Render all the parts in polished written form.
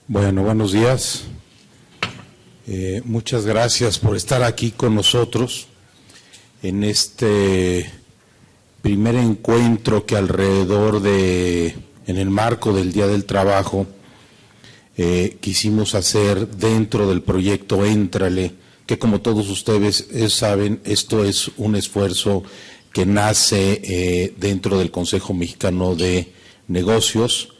Bueno, buenos días. Muchas gracias por estar aquí con nosotros en este primer encuentro que en el marco del Día del Trabajo, quisimos hacer dentro del proyecto Éntrale, que como todos ustedes saben, esto es un esfuerzo que nace dentro del Consejo Mexicano de Negocios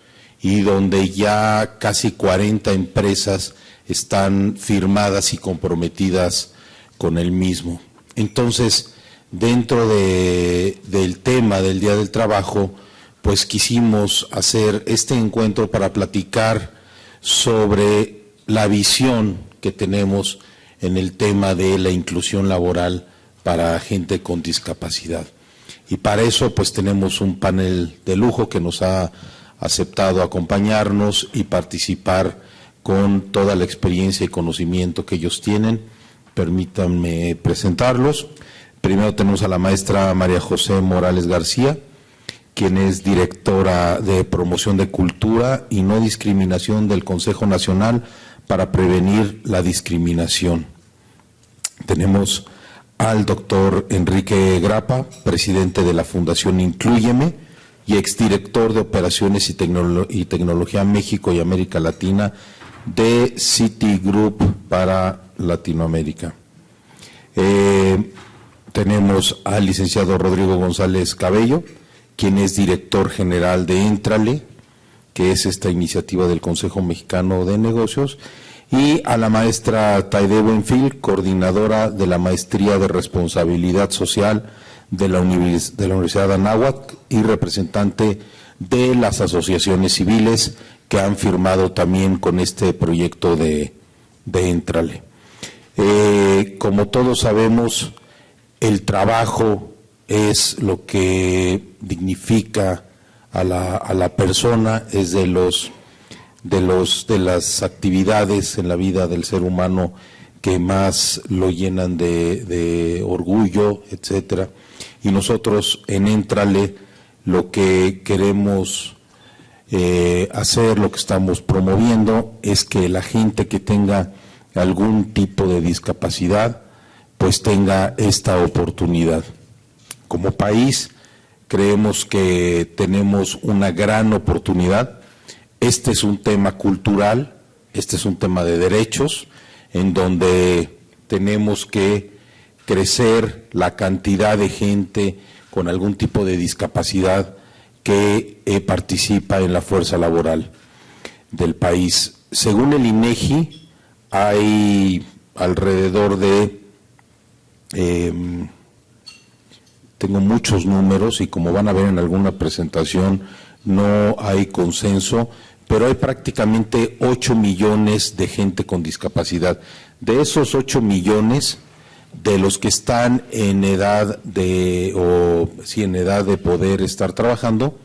y donde ya casi 40 empresas están firmadas y comprometidas con el mismo. Entonces, dentro del tema del Día del Trabajo, pues quisimos hacer este encuentro para platicar sobre la visión que tenemos en el tema de la inclusión laboral para gente con discapacidad. Y para eso pues tenemos un panel de lujo que nos ha aceptado acompañarnos y participar con toda la experiencia y conocimiento que ellos tienen. Permítanme presentarlos. Primero tenemos a la maestra María José Morales García, quien es directora de Promoción de Cultura y No Discriminación del Consejo Nacional para Prevenir la Discriminación. Tenemos al doctor Enrique Grapa, presidente de la Fundación Inclúyeme y exdirector de Operaciones y Tecnología México y América Latina de Citigroup para Latinoamérica. Tenemos al licenciado Rodrigo González Cabello, quien es director general de Éntrale, que es esta iniciativa del Consejo Mexicano de Negocios, y a la maestra Taide Buenfil, coordinadora de la Maestría de Responsabilidad Social de la Universidad de Anáhuac y representante de las asociaciones civiles que han firmado también con este proyecto de Éntrale. Como todos sabemos, el trabajo es lo que dignifica a la persona, es de las actividades en la vida del ser humano que más lo llenan de orgullo, etcétera. Y nosotros en Éntrale lo que queremos hacer, lo que estamos promoviendo, es que la gente que tenga algún tipo de discapacidad, pues tenga esta oportunidad. Como país, creemos que tenemos una gran oportunidad. Este es un tema cultural, este es un tema de derechos, en donde tenemos que crecer la cantidad de gente con algún tipo de discapacidad que participa en la fuerza laboral del país. Según el INEGI, hay alrededor de, tengo muchos números y como van a ver en alguna presentación, no hay consenso, pero hay prácticamente 8 millones de gente con discapacidad. De esos 8 millones, de los que están en edad de poder estar trabajando,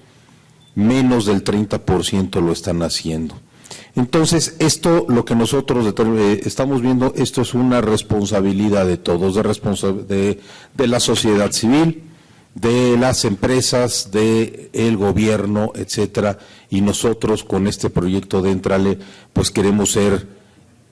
menos del 30% lo están haciendo. Entonces, esto, lo que nosotros estamos viendo, esto es una responsabilidad de todos, de la sociedad civil, de las empresas, del gobierno, etcétera, y nosotros con este proyecto de Éntrale, pues queremos ser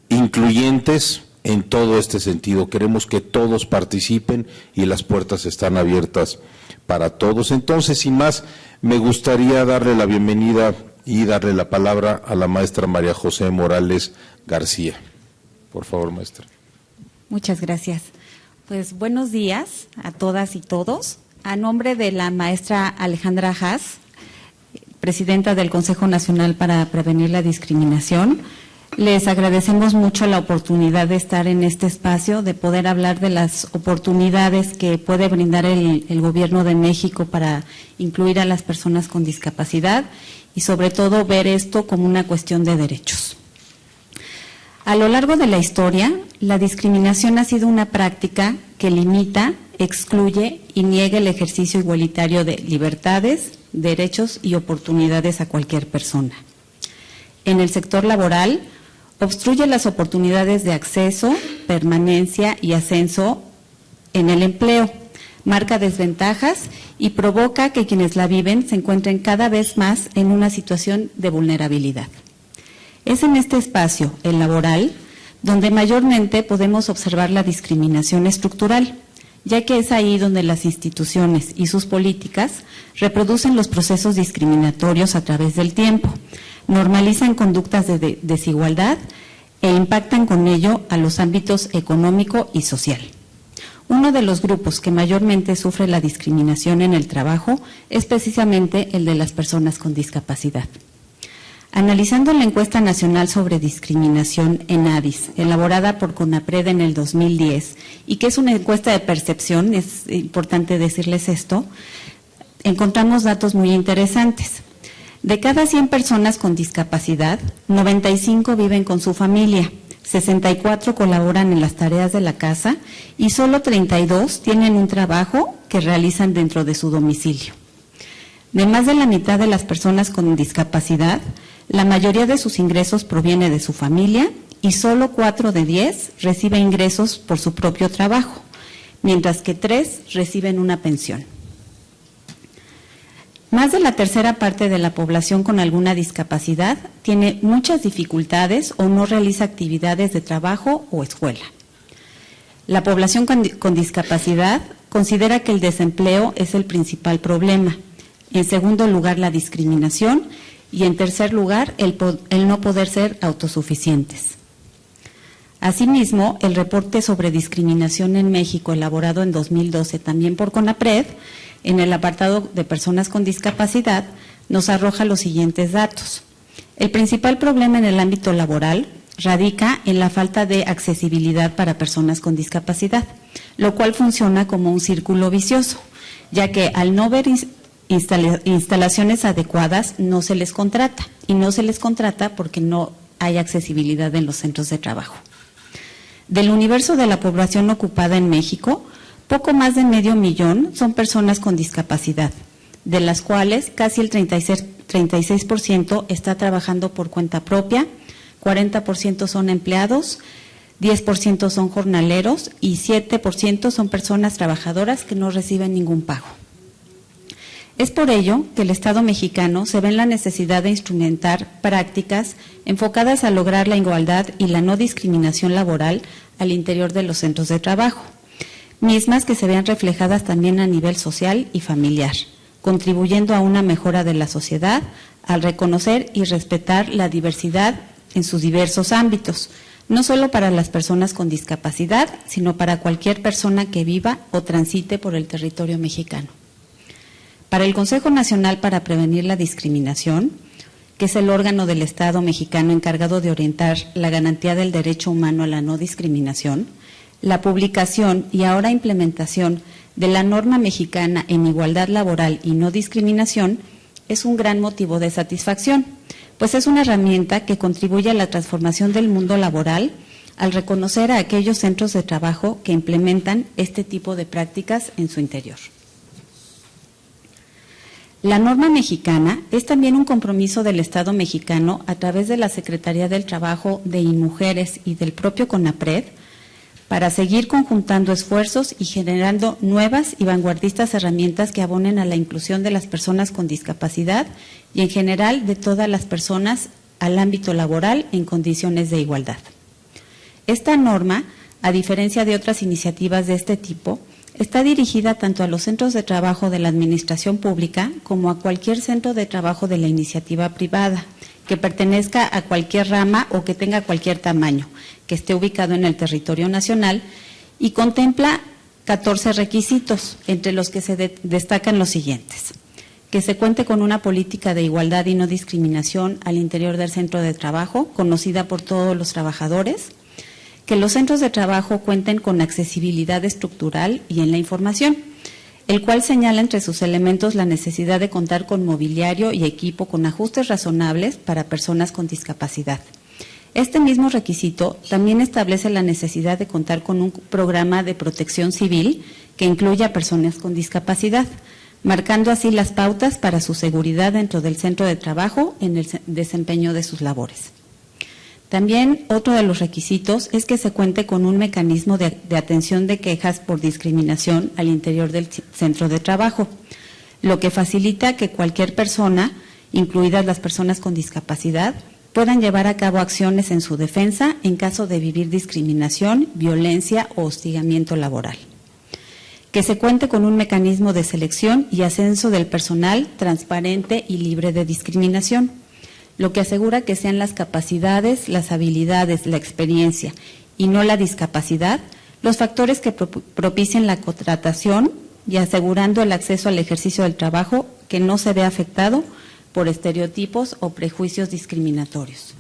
incluyentes en todo este sentido. Queremos que todos participen y las puertas están abiertas para todos. Entonces, sin más, me gustaría darle la bienvenida y darle la palabra a la maestra María José Morales García. Por favor, maestra. Muchas gracias. Pues buenos días a todas y todos. A nombre de la maestra Alejandra Haas, presidenta del Consejo Nacional para Prevenir la Discriminación, les agradecemos mucho la oportunidad de estar en este espacio, de poder hablar de las oportunidades que puede brindar el Gobierno de México para incluir a las personas con discapacidad y sobre todo ver esto como una cuestión de derechos. A lo largo de la historia, la discriminación ha sido una práctica que limita, excluye y niega el ejercicio igualitario de libertades, derechos y oportunidades a cualquier persona. En el sector laboral, obstruye las oportunidades de acceso, permanencia y ascenso en el empleo, marca desventajas y provoca que quienes la viven se encuentren cada vez más en una situación de vulnerabilidad. Es en este espacio, el laboral, donde mayormente podemos observar la discriminación estructural, ya que es ahí donde las instituciones y sus políticas reproducen los procesos discriminatorios a través del tiempo, normalizan conductas de desigualdad e impactan con ello a los ámbitos económico y social. Uno de los grupos que mayormente sufre la discriminación en el trabajo es precisamente el de las personas con discapacidad. Analizando la encuesta nacional sobre discriminación en ADIS, elaborada por CONAPRED en el 2010, y que es una encuesta de percepción, es importante decirles esto, encontramos datos muy interesantes. De cada 100 personas con discapacidad, 95 viven con su familia, 64 colaboran en las tareas de la casa y solo 32 tienen un trabajo que realizan dentro de su domicilio. De más de la mitad de las personas con discapacidad, la mayoría de sus ingresos proviene de su familia y solo 4 de 10 reciben ingresos por su propio trabajo, mientras que 3 reciben una pensión. Más de la tercera parte de la población con alguna discapacidad tiene muchas dificultades o no realiza actividades de trabajo o escuela. La población con discapacidad considera que el desempleo es el principal problema. En segundo lugar, la discriminación y en tercer lugar, el no poder ser autosuficientes. Asimismo, el reporte sobre discriminación en México, elaborado en 2012 también por CONAPRED, en el apartado de personas con discapacidad, nos arroja los siguientes datos. El principal problema en el ámbito laboral radica en la falta de accesibilidad para personas con discapacidad, lo cual funciona como un círculo vicioso, ya que al no ver instalaciones adecuadas no se les contrata, y no se les contrata porque no hay accesibilidad en los centros de trabajo. Del universo de la población ocupada en México, poco más de 500,000 son personas con discapacidad, de las cuales casi el 36% está trabajando por cuenta propia, 40% son empleados, 10% son jornaleros y 7% son personas trabajadoras que no reciben ningún pago. Es por ello que el Estado mexicano se ve en la necesidad de instrumentar prácticas enfocadas a lograr la igualdad y la no discriminación laboral al interior de los centros de trabajo, mismas que se vean reflejadas también a nivel social y familiar, contribuyendo a una mejora de la sociedad al reconocer y respetar la diversidad en sus diversos ámbitos, no solo para las personas con discapacidad, sino para cualquier persona que viva o transite por el territorio mexicano. Para el Consejo Nacional para Prevenir la Discriminación, que es el órgano del Estado mexicano encargado de orientar la garantía del derecho humano a la no discriminación, la publicación y ahora implementación de la norma mexicana en igualdad laboral y no discriminación es un gran motivo de satisfacción, pues es una herramienta que contribuye a la transformación del mundo laboral al reconocer a aquellos centros de trabajo que implementan este tipo de prácticas en su interior. La norma mexicana es también un compromiso del Estado mexicano a través de la Secretaría del Trabajo, de INMujeres y del propio CONAPRED para seguir conjuntando esfuerzos y generando nuevas y vanguardistas herramientas que abonen a la inclusión de las personas con discapacidad y en general de todas las personas al ámbito laboral en condiciones de igualdad. Esta norma, a diferencia de otras iniciativas de este tipo, está dirigida tanto a los centros de trabajo de la administración pública como a cualquier centro de trabajo de la iniciativa privada que pertenezca a cualquier rama o que tenga cualquier tamaño, que esté ubicado en el territorio nacional y contempla 14 requisitos, entre los que se destacan los siguientes: que se cuente con una política de igualdad y no discriminación al interior del centro de trabajo, conocida por todos los trabajadores; que los centros de trabajo cuenten con accesibilidad estructural y en la información, el cual señala entre sus elementos la necesidad de contar con mobiliario y equipo con ajustes razonables para personas con discapacidad. Este mismo requisito también establece la necesidad de contar con un programa de protección civil que incluya a personas con discapacidad, marcando así las pautas para su seguridad dentro del centro de trabajo en el desempeño de sus labores. También otro de los requisitos es que se cuente con un mecanismo de atención de quejas por discriminación al interior del centro de trabajo, lo que facilita que cualquier persona, incluidas las personas con discapacidad, puedan llevar a cabo acciones en su defensa en caso de vivir discriminación, violencia o hostigamiento laboral. Que se cuente con un mecanismo de selección y ascenso del personal transparente y libre de discriminación, lo que asegura que sean las capacidades, las habilidades, la experiencia y no la discapacidad los factores que propicien la contratación y asegurando el acceso al ejercicio del trabajo que no se ve afectado por estereotipos o prejuicios discriminatorios.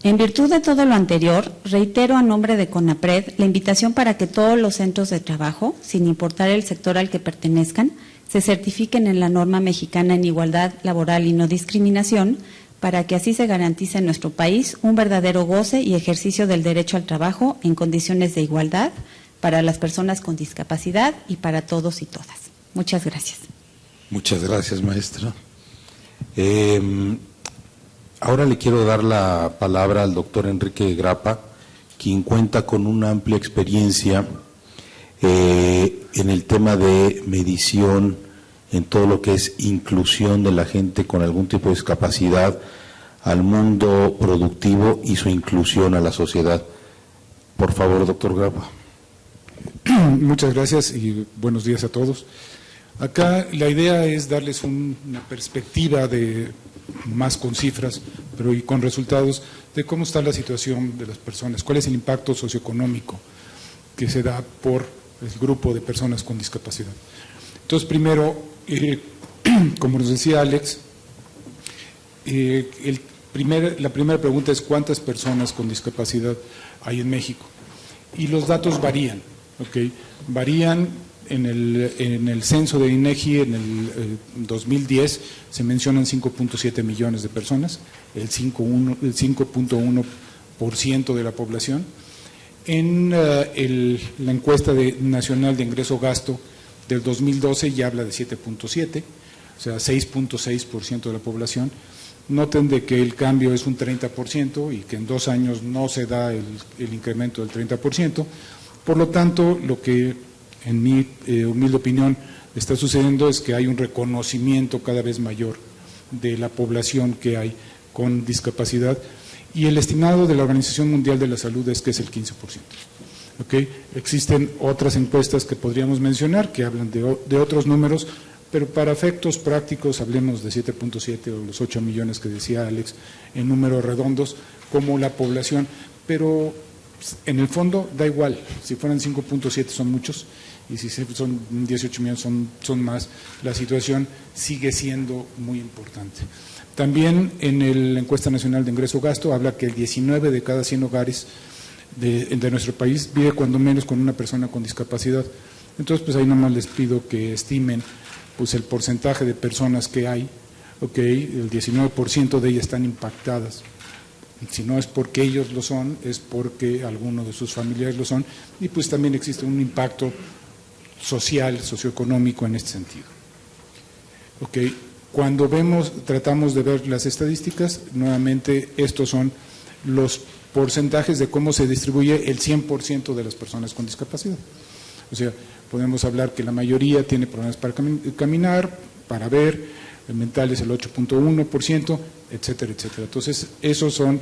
En virtud de todo lo anterior, reitero a nombre de CONAPRED la invitación para que todos los centros de trabajo, sin importar el sector al que pertenezcan, se certifiquen en la norma mexicana en igualdad laboral y no discriminación, para que así se garantice en nuestro país un verdadero goce y ejercicio del derecho al trabajo en condiciones de igualdad para las personas con discapacidad y para todos y todas. Muchas gracias. Muchas gracias, maestra. Ahora le quiero dar la palabra al doctor Enrique Grapa, quien cuenta con una amplia experiencia en el tema de medición, en todo lo que es inclusión de la gente con algún tipo de discapacidad al mundo productivo y su inclusión a la sociedad. Por favor, doctor Grapa. Muchas gracias y buenos días a todos. Acá la idea es darles una perspectiva más con cifras, pero y con resultados de cómo está la situación de las personas, cuál es el impacto socioeconómico que se da por el grupo de personas con discapacidad. Entonces, primero, como nos decía Alex, la primera pregunta es ¿cuántas personas con discapacidad hay en México? Y los datos varían, ¿ok? Varían. En el censo de INEGI en el 2010 se mencionan 5.7 millones de personas, el 5.1% de la población. En la encuesta nacional de ingreso-gasto del 2012 ya habla de 7.7, o sea, 6.6% de la población. Noten de que el cambio es un 30% y que en 2 años no se da el incremento del 30%. Por lo tanto, lo que en mi humilde opinión está sucediendo es que hay un reconocimiento cada vez mayor de la población que hay con discapacidad y el estimado de la Organización Mundial de la Salud es que es el 15%. ¿Okay? Existen otras encuestas que podríamos mencionar que hablan de otros números, pero para efectos prácticos hablemos de 7.7 o los 8 millones que decía Alex en números redondos como la población, pero en el fondo da igual, si fueran 5.7 son muchos y si son 18 millones son más, la situación sigue siendo muy importante. También en la encuesta nacional de ingreso-gasto habla que el 19 de cada 100 hogares de nuestro país vive cuando menos con una persona con discapacidad. Entonces, pues ahí nomás les pido que estimen pues el porcentaje de personas que hay, el 19% de ellas están impactadas. Si no es porque ellos lo son, es porque alguno de sus familiares lo son, y pues también existe un impacto social, socioeconómico en este sentido. Cuando tratamos de ver las estadísticas, nuevamente estos son los porcentajes de cómo se distribuye el 100% de las personas con discapacidad. O sea, podemos hablar que la mayoría tiene problemas para caminar, para ver, el mental es el 8.1%, etcétera, etcétera. Entonces, esos son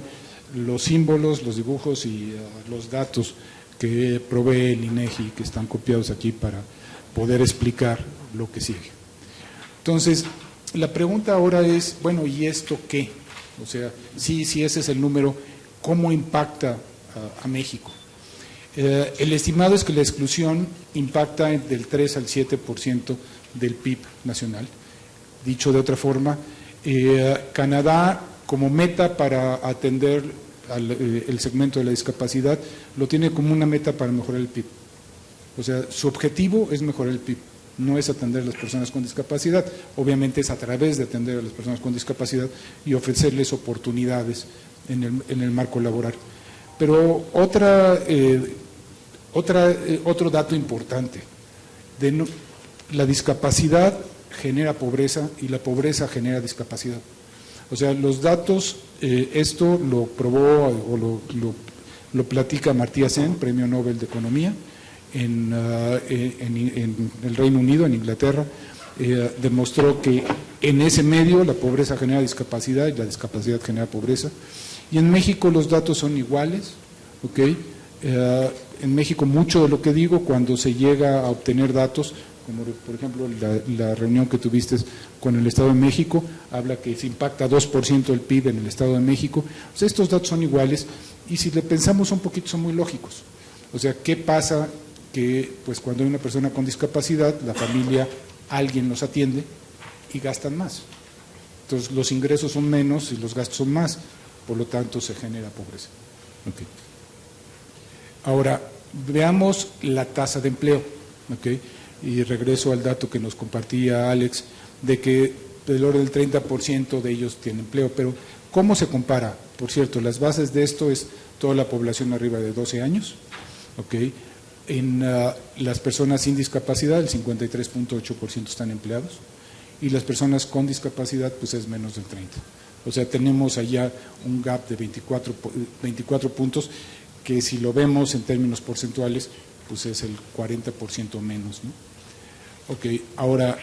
los símbolos, los dibujos y los datos que provee el INEGI, que están copiados aquí para poder explicar lo que sigue. Entonces, la pregunta ahora es, bueno, ¿y esto qué? O sea, sí, ese es el número, ¿cómo impacta a México? El estimado es que la exclusión impacta del 3 al 7% del PIB nacional. Dicho de otra forma, Canadá como meta para atender el segmento de la discapacidad lo tiene como una meta para mejorar el PIB. O sea, su objetivo es mejorar el PIB, no es atender a las personas con discapacidad, obviamente es a través de atender a las personas con discapacidad y ofrecerles oportunidades en el marco laboral. Pero otro dato importante, la discapacidad genera pobreza y la pobreza genera discapacidad. O sea, los datos, esto lo probó o lo platica Amartya Sen, Premio Nobel de Economía, en el Reino Unido, en Inglaterra, demostró que en ese medio la pobreza genera discapacidad y la discapacidad genera pobreza. Y en México los datos son iguales, ¿ok? En México mucho de lo que digo, cuando se llega a obtener datos, como por ejemplo la reunión que tuviste con el Estado de México, habla que se impacta 2% del PIB en el Estado de México. O sea, estos datos son iguales y si le pensamos un poquito son muy lógicos. O sea, ¿qué pasa? Que pues cuando hay una persona con discapacidad, la familia, alguien los atiende y gastan más. Entonces los ingresos son menos y los gastos son más, por lo tanto se genera pobreza. Okay. Ahora, veamos la tasa de empleo, ¿okay? Y regreso al dato que nos compartía Alex, de que del orden del 30% de ellos tienen empleo, pero ¿cómo se compara? Por cierto, las bases de esto es toda la población arriba de 12 años, ¿okay? En las personas sin discapacidad, el 53.8% están empleados, y las personas con discapacidad, pues es menos del 30%. O sea, tenemos allá un gap de 24 puntos, que si lo vemos en términos porcentuales, pues es el 40% menos, ¿no? Ok, ahora,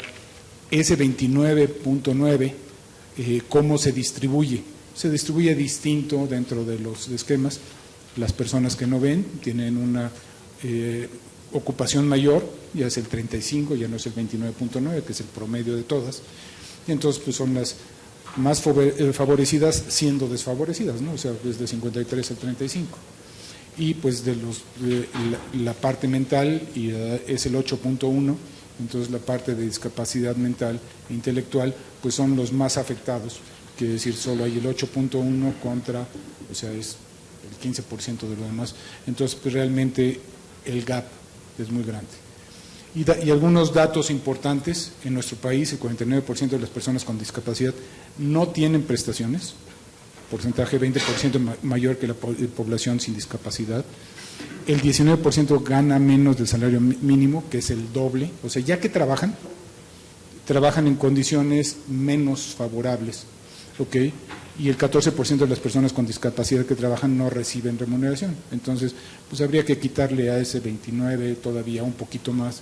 ese 29.9, ¿cómo se distribuye? Se distribuye distinto dentro de los esquemas. Las personas que no ven tienen una ocupación mayor, ya es el 35, ya no es el 29.9, que es el promedio de todas, y entonces pues son las más favorecidas siendo desfavorecidas, ¿no? O sea, desde 53 al 35. Y pues de la parte mental es el 8.1, entonces la parte de discapacidad mental e intelectual pues son los más afectados, quiere decir solo hay el 8.1 contra, o sea, es el 15% de lo demás, entonces pues realmente el gap es muy grande. Y algunos datos importantes, en nuestro país el 49% de las personas con discapacidad no tienen prestaciones, porcentaje 20% mayor que la población sin discapacidad. El 19% gana menos del salario mínimo, que es el doble, o sea, ya que trabajan en condiciones menos favorables, ¿ok? Y el 14% de las personas con discapacidad que trabajan no reciben remuneración. Entonces, pues habría que quitarle a ese 29 todavía un poquito más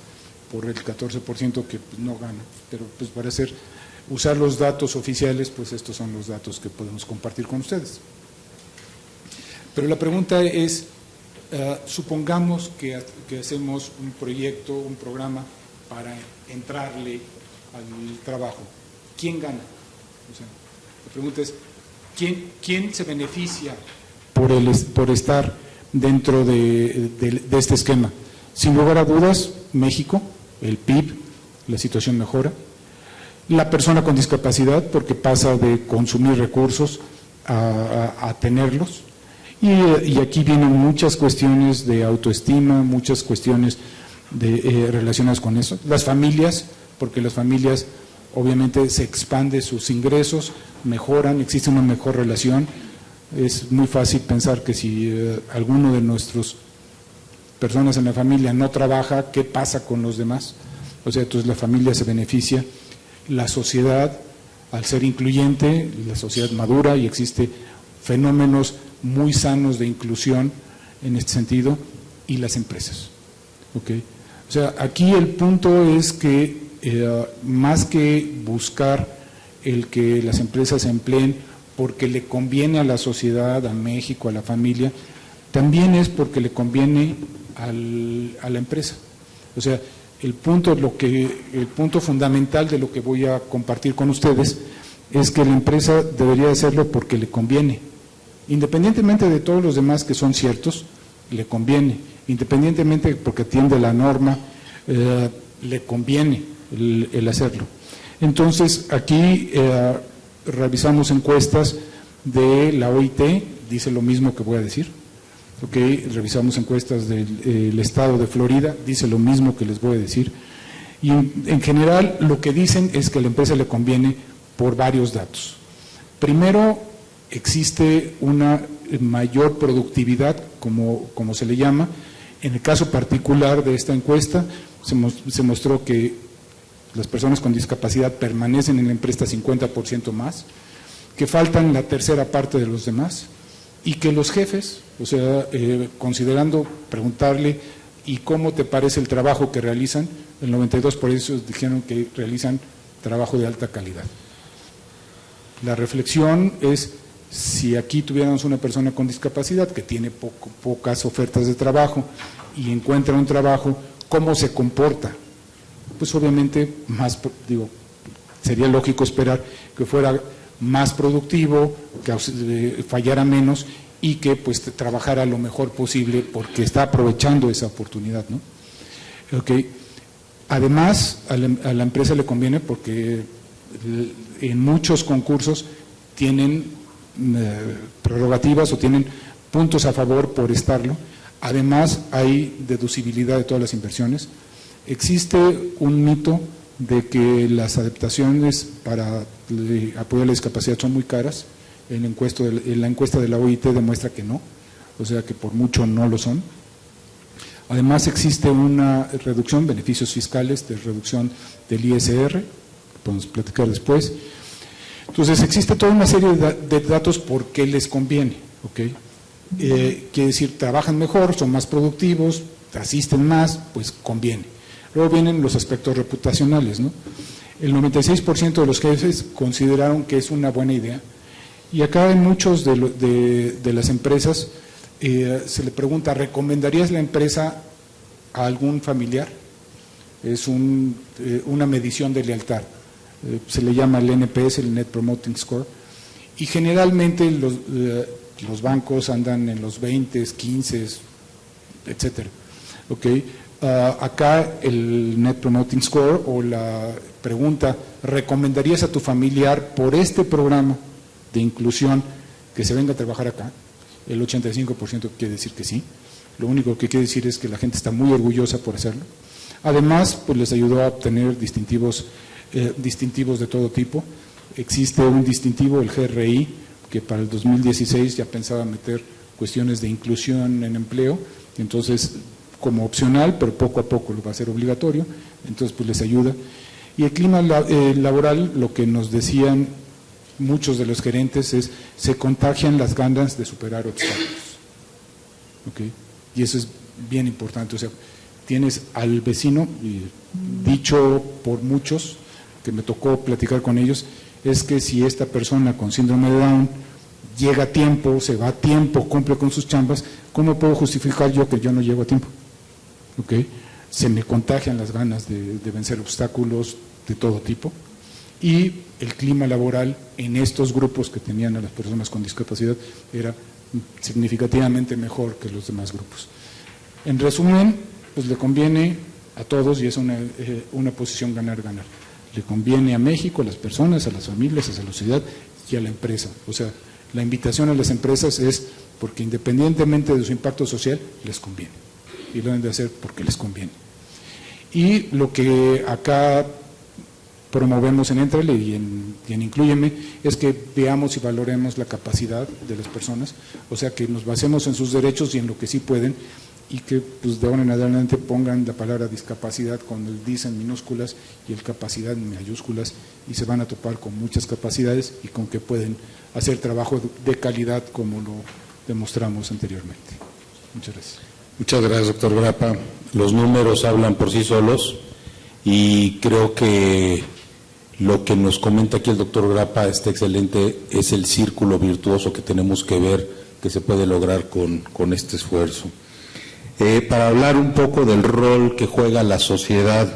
por el 14% que pues, no gana, pero pues para usar los datos oficiales, pues estos son los datos que podemos compartir con ustedes. Pero la pregunta es, supongamos que hacemos un proyecto, un programa para entrarle al trabajo. ¿Quién gana? O sea, la pregunta es, ¿quién se beneficia por estar dentro de este esquema? Sin lugar a dudas, México, el PIB, la situación mejora. La persona con discapacidad, porque pasa de consumir recursos a tenerlos. Y aquí vienen muchas cuestiones de autoestima, muchas cuestiones relacionadas con eso. Las familias, porque las familias obviamente se expanden sus ingresos, mejoran, existe una mejor relación. Es muy fácil pensar que si alguno de nuestros personas en la familia no trabaja, ¿qué pasa con los demás? O sea, entonces la familia se beneficia. La sociedad, al ser incluyente, la sociedad madura y existe fenómenos muy sanos de inclusión en este sentido, y las empresas. ¿Okay? O sea, aquí el punto es que más que buscar el que las empresas se empleen porque le conviene a la sociedad, a México, a la familia, también es porque le conviene a la empresa. O sea, el punto fundamental de lo que voy a compartir con ustedes es que la empresa debería hacerlo porque le conviene, independientemente de todos los demás que son ciertos, le conviene, independientemente porque atiende la norma, le conviene el hacerlo. Entonces, aquí revisamos encuestas de la OIT, dice lo mismo que voy a decir. Okay, revisamos encuestas del estado de Florida, dice lo mismo que les voy a decir, y en general lo que dicen es que a la empresa le conviene por varios datos. Primero, existe una mayor productividad, como se le llama. En el caso particular de esta encuesta, se mostró que las personas con discapacidad permanecen en la empresa 50% más, que faltan la tercera parte de los demás, y que los jefes, o sea, preguntarle, ¿y cómo te parece el trabajo que realizan? El 92% por eso dijeron que realizan trabajo de alta calidad. La reflexión es, si aquí tuviéramos una persona con discapacidad que tiene pocas ofertas de trabajo y encuentra un trabajo, ¿cómo se comporta? Pues obviamente sería lógico esperar que fuera más productivo, que fallara menos y que pues trabajara lo mejor posible porque está aprovechando esa oportunidad, ¿no? Okay. Además, a la empresa le conviene porque en muchos concursos tienen prerrogativas o tienen puntos a favor por estarlo. Además, hay deducibilidad de todas las inversiones. Existe un mito de que las adaptaciones para apoyo a la discapacidad son muy caras. En la encuesta de la OIT demuestra que no, o sea que por mucho no lo son. Además existe una reducción, beneficios fiscales de reducción del ISR, podemos platicar después. Entonces existe toda una serie de datos por qué les conviene, ¿ok? Quiere decir, trabajan mejor, son más productivos, asisten más, pues conviene. Luego vienen los aspectos reputacionales, ¿no? El 96% de los jefes consideraron que es una buena idea. Y acá en muchos de las empresas se le pregunta, ¿recomendarías la empresa a algún familiar? Es una medición de lealtad. Se le llama el NPS, el Net Promoting Score. Y generalmente los bancos andan en los 20, 15, etcétera. ¿Okay? Acá el Net Promoting Score o la pregunta, ¿recomendarías a tu familiar por este programa de inclusión que se venga a trabajar acá? El 85% quiere decir que sí. Lo único que quiere decir es que la gente está muy orgullosa por hacerlo. Además, pues les ayudó a obtener distintivos de todo tipo. Existe un distintivo, el GRI, que para el 2016 ya pensaba meter cuestiones de inclusión en empleo, entonces como opcional, pero poco a poco lo va a ser obligatorio, entonces pues les ayuda. Y el clima laboral, lo que nos decían muchos de los gerentes es, se contagian las ganas de superar obstáculos. ¿Okay? Y eso es bien importante, o sea, tienes al vecino, y dicho por muchos, que me tocó platicar con ellos, es que si esta persona con síndrome de Down llega a tiempo, se va a tiempo, cumple con sus chambas, ¿cómo puedo justificar yo que yo no llego a tiempo? ¿Okay? Se me contagian las ganas de vencer obstáculos de todo tipo. Y el clima laboral en estos grupos que tenían a las personas con discapacidad era significativamente mejor que los demás grupos. En resumen, pues le conviene a todos y es una posición ganar-ganar. Le conviene a México, a las personas, a las familias, a la sociedad y a la empresa. O sea, la invitación a las empresas es porque independientemente de su impacto social, les conviene. Y lo deben de hacer porque les conviene. Y lo que acá promovemos en Éntrale y en Inclúyeme es que veamos y valoremos la capacidad de las personas, o sea que nos basemos en sus derechos y en lo que sí pueden y que pues de ahora en adelante pongan la palabra discapacidad con el dis en minúsculas y el capacidad en mayúsculas y se van a topar con muchas capacidades y con que pueden hacer trabajo de calidad como lo demostramos anteriormente. Muchas gracias. Muchas gracias, doctor Grappa. Los números hablan por sí solos y creo que lo que nos comenta aquí el doctor Grappa está excelente, es el círculo virtuoso que tenemos que ver que se puede lograr con este esfuerzo. Para hablar un poco del rol que juega la sociedad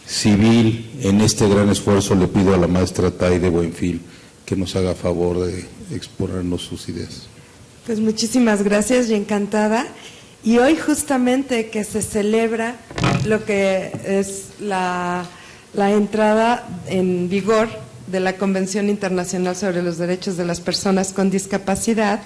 civil en este gran esfuerzo, le pido a la maestra Taide Buenfil que nos haga favor de exponernos sus ideas. Pues muchísimas gracias y encantada. Y hoy justamente que se celebra lo que es la entrada en vigor de la Convención Internacional sobre los Derechos de las Personas con Discapacidad,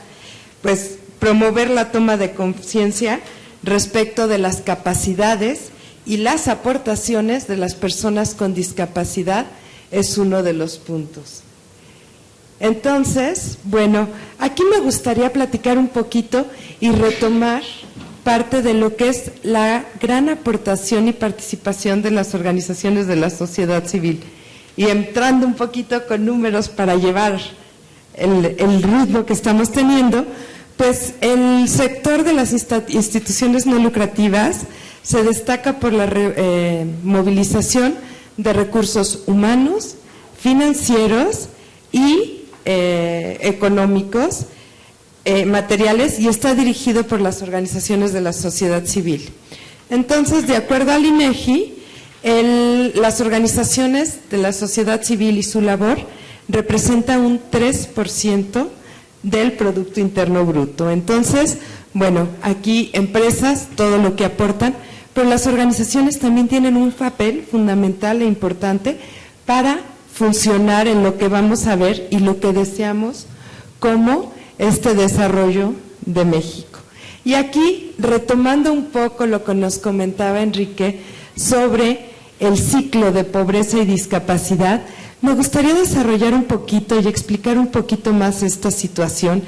pues promover la toma de conciencia respecto de las capacidades y las aportaciones de las personas con discapacidad es uno de los puntos. Entonces, bueno, aquí me gustaría platicar un poquito y retomar parte de lo que es la gran aportación y participación de las organizaciones de la sociedad civil. Y entrando un poquito con números para llevar el ritmo que estamos teniendo, pues el sector de las instituciones no lucrativas se destaca por la movilización de recursos humanos, financieros y económicos, materiales, y está dirigido por las organizaciones de la sociedad civil. Entonces, de acuerdo al INEGI, las organizaciones de la sociedad civil y su labor representan un 3% del Producto Interno Bruto. Entonces, bueno, aquí empresas, todo lo que aportan, pero las organizaciones también tienen un papel fundamental e importante para funcionar en lo que vamos a ver y lo que deseamos como este desarrollo de México. Y aquí, retomando un poco lo que nos comentaba Enrique sobre el ciclo de pobreza y discapacidad, me gustaría desarrollar un poquito y explicar un poquito más esta situación,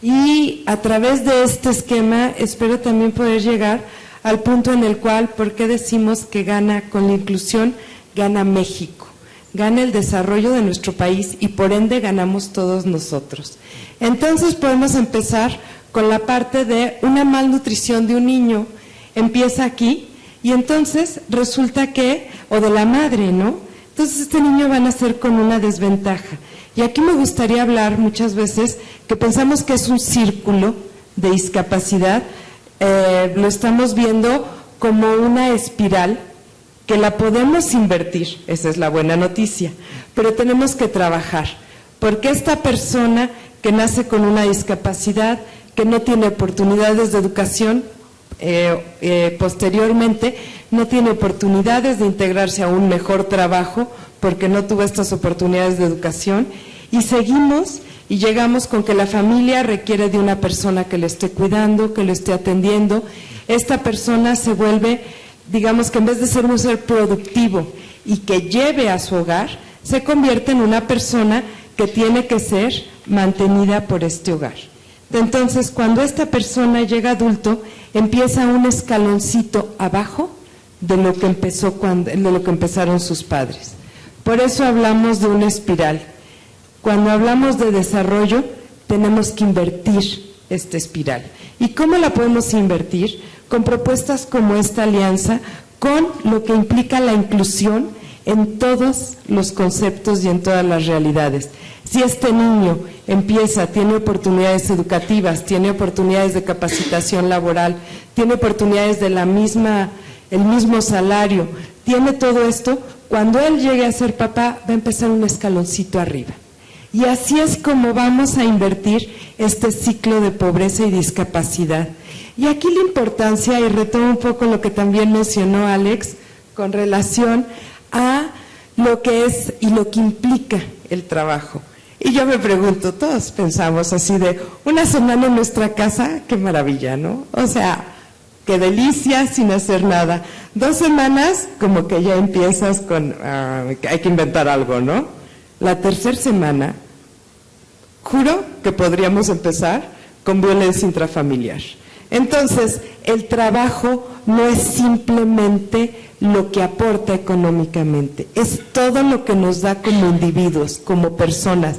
y a través de este esquema espero también poder llegar al punto en el cual, ¿por qué decimos que gana con la inclusión? Gana México, gana el desarrollo de nuestro país y por ende ganamos todos nosotros. Entonces podemos empezar con la parte de una malnutrición de un niño, empieza aquí, y entonces resulta que, o de la madre, ¿no? Entonces este niño va a nacer con una desventaja. Y aquí me gustaría hablar muchas veces que pensamos que es un círculo de discapacidad, lo estamos viendo como una espiral que la podemos invertir, esa es la buena noticia, pero tenemos que trabajar, porque esta persona que nace con una discapacidad, que no tiene oportunidades de educación, posteriormente no tiene oportunidades de integrarse a un mejor trabajo porque no tuvo estas oportunidades de educación, y seguimos y llegamos con que la familia requiere de una persona que le esté cuidando, que le esté atendiendo. Esta persona se vuelve, digamos que en vez de ser un ser productivo y que lleve a su hogar, se convierte en una persona que tiene que ser mantenida por este hogar. Entonces, cuando esta persona llega adulto, empieza un escaloncito abajo de lo que empezaron sus padres. Por eso hablamos de una espiral. Cuando hablamos de desarrollo, tenemos que invertir esta espiral. ¿Y cómo la podemos invertir? Con propuestas como esta alianza, con lo que implica la inclusión en todos los conceptos y en todas las realidades. Si este niño tiene oportunidades educativas, tiene oportunidades de capacitación laboral, tiene oportunidades de el mismo salario, tiene todo esto, cuando él llegue a ser papá va a empezar un escaloncito arriba. Y así es como vamos a invertir este ciclo de pobreza y discapacidad. Y aquí la importancia, y retomo un poco lo que también mencionó Alex, con relación a lo que es y lo que implica el trabajo. Y yo me pregunto, todos pensamos así de una semana en nuestra casa, qué maravilla, ¿no? O sea, qué delicia sin hacer nada. 2 semanas, como que ya empiezas con, hay que inventar algo, ¿no? La 3ª semana, juro que podríamos empezar con violencia intrafamiliar. Entonces, el trabajo no es simplemente lo que aporta económicamente, es todo lo que nos da como individuos, como personas.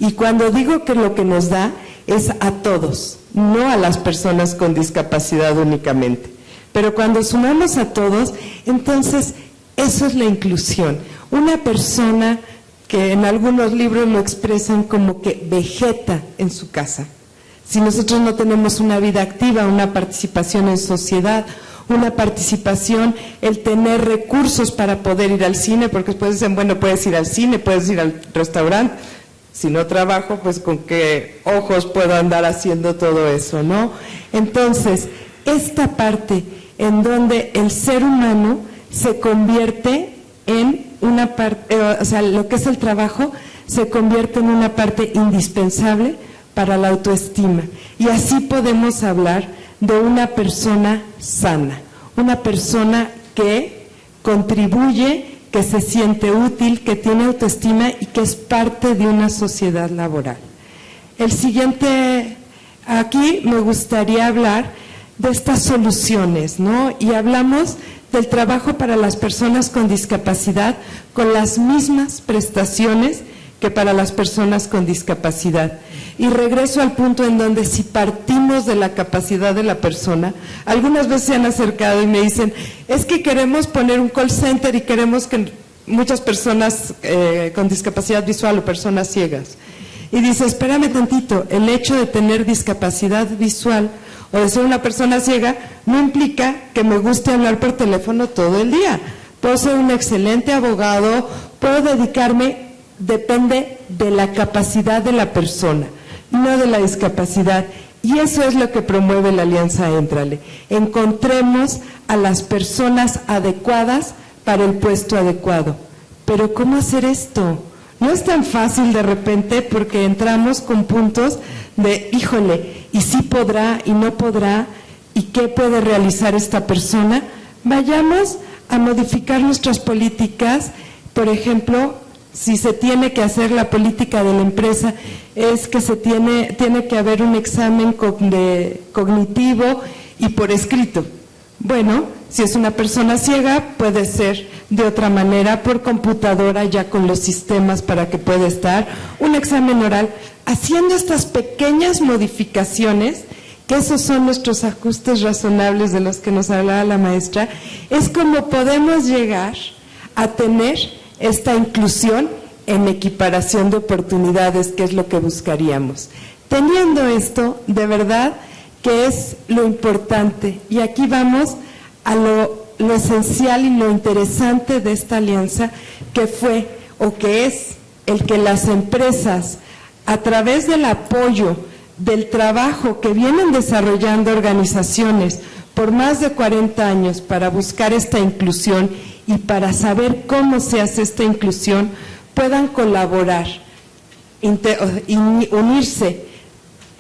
Y cuando digo que lo que nos da es a todos, no a las personas con discapacidad únicamente. Pero cuando sumamos a todos, entonces eso es la inclusión. Una persona que en algunos libros lo expresan como que vegeta en su casa. Si nosotros no tenemos una vida activa, una participación en sociedad, una participación, el tener recursos para poder ir al cine, porque después dicen, bueno, puedes ir al cine, puedes ir al restaurante, si no trabajo, pues con qué ojos puedo andar haciendo todo eso, ¿no? Entonces, esta parte en donde el ser humano se convierte en una parte, o sea, lo que es el trabajo se convierte en una parte indispensable para la autoestima. Y así podemos hablar de una persona sana, una persona que contribuye, que se siente útil, que tiene autoestima y que es parte de una sociedad laboral. El siguiente, aquí me gustaría hablar de estas soluciones, ¿no? Y hablamos del trabajo para las personas con discapacidad con las mismas prestaciones que para las personas con discapacidad. Y regreso al punto en donde si partimos de la capacidad de la persona, algunas veces se han acercado y me dicen, es que queremos poner un call center y queremos que muchas personas con discapacidad visual o personas ciegas. Y dice, espérame tantito, el hecho de tener discapacidad visual o de ser una persona ciega no implica que me guste hablar por teléfono todo el día. Puedo ser un excelente abogado, puedo dedicarme, depende de la capacidad de la persona, no de la discapacidad. Y eso es lo que promueve la Alianza Éntrale. Encontremos a las personas adecuadas para el puesto adecuado. Pero ¿cómo hacer esto? No es tan fácil de repente porque entramos con puntos de, híjole, y sí podrá y no podrá, y qué puede realizar esta persona. Vayamos a modificar nuestras políticas. Por ejemplo, si se tiene que hacer la política de la empresa, es que tiene que haber un examen cognitivo y por escrito. Bueno, si es una persona ciega, puede ser de otra manera, por computadora, ya con los sistemas para que pueda estar, un examen oral, haciendo estas pequeñas modificaciones, que esos son nuestros ajustes razonables de los que nos hablaba la maestra, es como podemos llegar a tener esta inclusión en equiparación de oportunidades, que es lo que buscaríamos. Teniendo esto, de verdad que es lo importante, y aquí vamos a lo esencial y lo interesante de esta alianza, que fue o que es el que las empresas, a través del apoyo del trabajo que vienen desarrollando organizaciones por más de 40 años para buscar esta inclusión y para saber cómo se hace esta inclusión, puedan colaborar, unirse,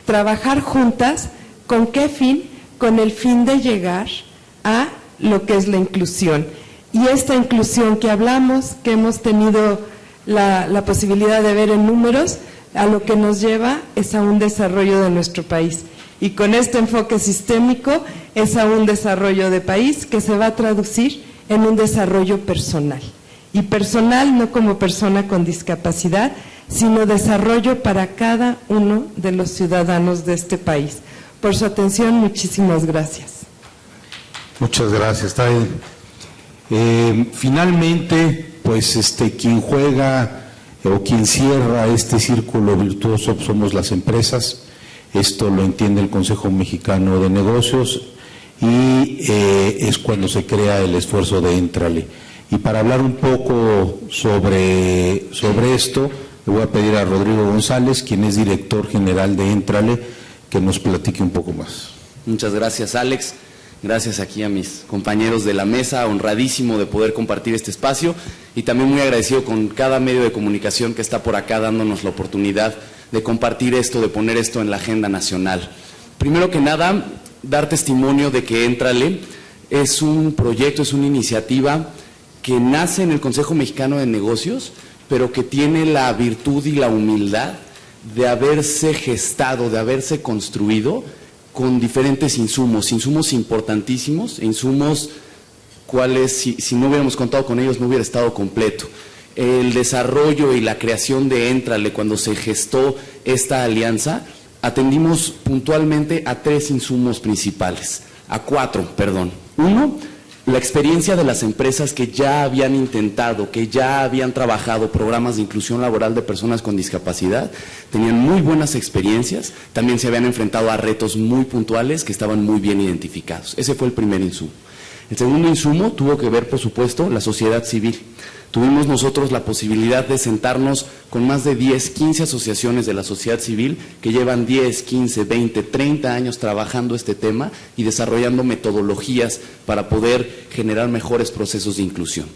trabajar juntas. ¿Con qué fin? Con el fin de llegar a lo que es la inclusión. Y esta inclusión que hablamos, que hemos tenido la posibilidad de ver en números, a lo que nos lleva es a un desarrollo de nuestro país. Y con este enfoque sistémico es a un desarrollo de país que se va a traducir en un desarrollo personal. Y personal no como persona con discapacidad, sino desarrollo para cada uno de los ciudadanos de este país. Por su atención, muchísimas gracias. Muchas gracias, Taide. Finalmente, pues quien juega o quien cierra este círculo virtuoso somos las empresas. Esto lo entiende el Consejo Mexicano de Negocios y es cuando se crea el esfuerzo de Éntrale. Y para hablar un poco sobre esto, le voy a pedir a Rodrigo González, quien es director general de Éntrale, que nos platique un poco más. Muchas gracias, Alex. Gracias aquí a mis compañeros de la mesa, honradísimo de poder compartir este espacio y también muy agradecido con cada medio de comunicación que está por acá dándonos la oportunidad de compartir esto, de poner esto en la agenda nacional. Primero que nada, dar testimonio de que Éntrale es un proyecto, es una iniciativa que nace en el Consejo Mexicano de Negocios, pero que tiene la virtud y la humildad de haberse gestado, de haberse construido con diferentes insumos importantísimos, insumos cuales si no hubiéramos contado con ellos no hubiera estado completo. El desarrollo y la creación de Éntrale, cuando se gestó esta alianza, atendimos puntualmente a tres insumos principales, a cuatro, perdón. Uno, la experiencia de las empresas que ya habían intentado, que ya habían trabajado programas de inclusión laboral de personas con discapacidad, tenían muy buenas experiencias, también se habían enfrentado a retos muy puntuales que estaban muy bien identificados. Ese fue el primer insumo. El segundo insumo tuvo que ver, por supuesto, la sociedad civil. Tuvimos nosotros la posibilidad de sentarnos con más de 10, 15 asociaciones de la sociedad civil que llevan 10, 15, 20, 30 años trabajando este tema y desarrollando metodologías para poder generar mejores procesos de inclusión.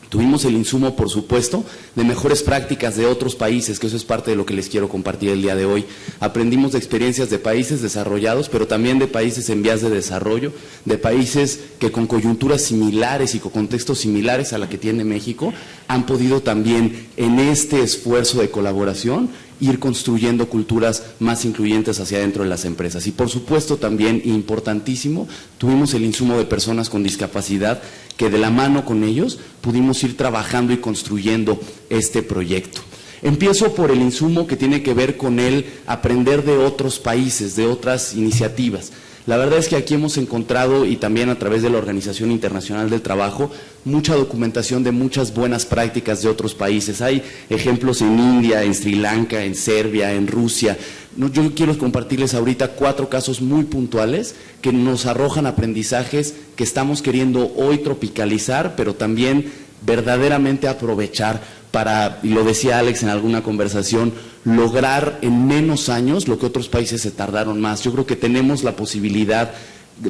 Tuvimos el insumo, por supuesto, de mejores prácticas de otros países, que eso es parte de lo que les quiero compartir el día de hoy. Aprendimos de experiencias de países desarrollados, pero también de países en vías de desarrollo, de países que con coyunturas similares y con contextos similares a la que tiene México, han podido también en este esfuerzo de colaboración ir construyendo culturas más incluyentes hacia adentro de las empresas. Y por supuesto también, importantísimo, tuvimos el insumo de personas con discapacidad que de la mano con ellos pudimos ir trabajando y construyendo este proyecto. Empiezo por el insumo que tiene que ver con el aprender de otros países, de otras iniciativas. La verdad es que aquí hemos encontrado, y también a través de la Organización Internacional del Trabajo, mucha documentación de muchas buenas prácticas de otros países. Hay ejemplos en India, en Sri Lanka, en Serbia, en Rusia. Yo quiero compartirles ahorita 4 casos muy puntuales que nos arrojan aprendizajes que estamos queriendo hoy tropicalizar, pero también verdaderamente aprovechar para, y lo decía Alex en alguna conversación, lograr en menos años lo que otros países se tardaron más. Yo creo que tenemos la posibilidad,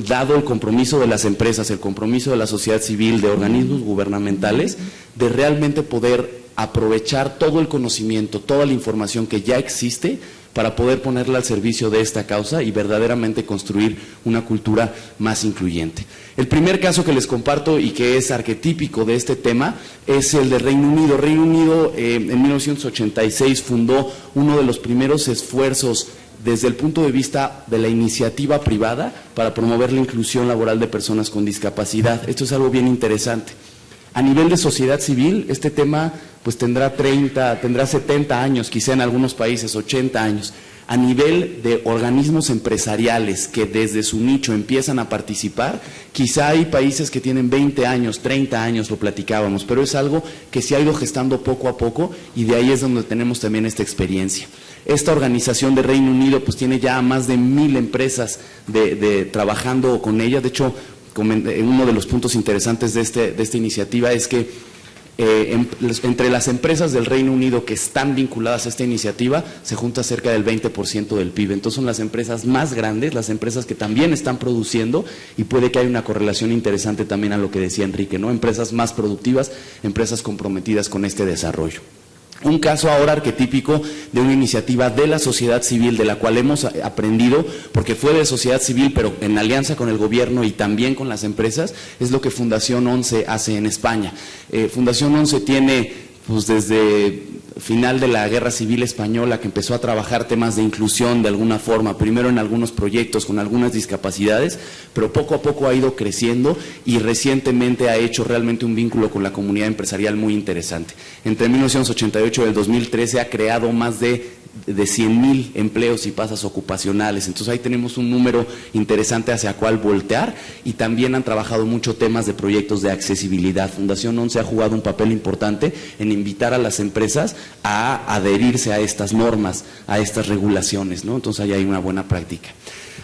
dado el compromiso de las empresas, el compromiso de la sociedad civil, de organismos gubernamentales, de realmente poder aprovechar todo el conocimiento, toda la información que ya existe para poder ponerla al servicio de esta causa y verdaderamente construir una cultura más incluyente. El primer caso que les comparto y que es arquetípico de este tema es el de Reino Unido. Reino Unido en 1986 fundó uno de los primeros esfuerzos desde el punto de vista de la iniciativa privada para promover la inclusión laboral de personas con discapacidad. Esto es algo bien interesante. A nivel de sociedad civil, este tema pues tendrá 70 años, quizá en algunos países 80 años. A nivel de organismos empresariales que desde su nicho empiezan a participar, quizá hay países que tienen 20 años, 30 años, lo platicábamos, pero es algo que se ha ido gestando poco a poco y de ahí es donde tenemos también esta experiencia. Esta organización de Reino Unido pues tiene ya más de 1000 empresas trabajando con ella. De hecho, uno de los puntos interesantes de esta iniciativa es que entre las empresas del Reino Unido que están vinculadas a esta iniciativa se junta cerca del 20% del PIB. Entonces son las empresas más grandes, las empresas que también están produciendo, y puede que haya una correlación interesante también a lo que decía Enrique, ¿no? Empresas más productivas, empresas comprometidas con este desarrollo. Un caso ahora arquetípico de una iniciativa de la sociedad civil, de la cual hemos aprendido, porque fue de sociedad civil, pero en alianza con el gobierno y también con las empresas, es lo que Fundación 11 hace en España. Fundación 11 tiene, pues desde final de la Guerra Civil Española, que empezó a trabajar temas de inclusión de alguna forma, primero en algunos proyectos con algunas discapacidades, pero poco a poco ha ido creciendo y recientemente ha hecho realmente un vínculo con la comunidad empresarial muy interesante. Entre 1988 y el 2013 ha creado más de 100,000 empleos y plazas ocupacionales. Entonces ahí tenemos un número interesante hacia cuál voltear, y también han trabajado mucho temas de proyectos de accesibilidad. Fundación 11 ha jugado un papel importante en invitar a las empresas a adherirse a estas normas, a estas regulaciones, ¿no? Entonces ahí hay una buena práctica.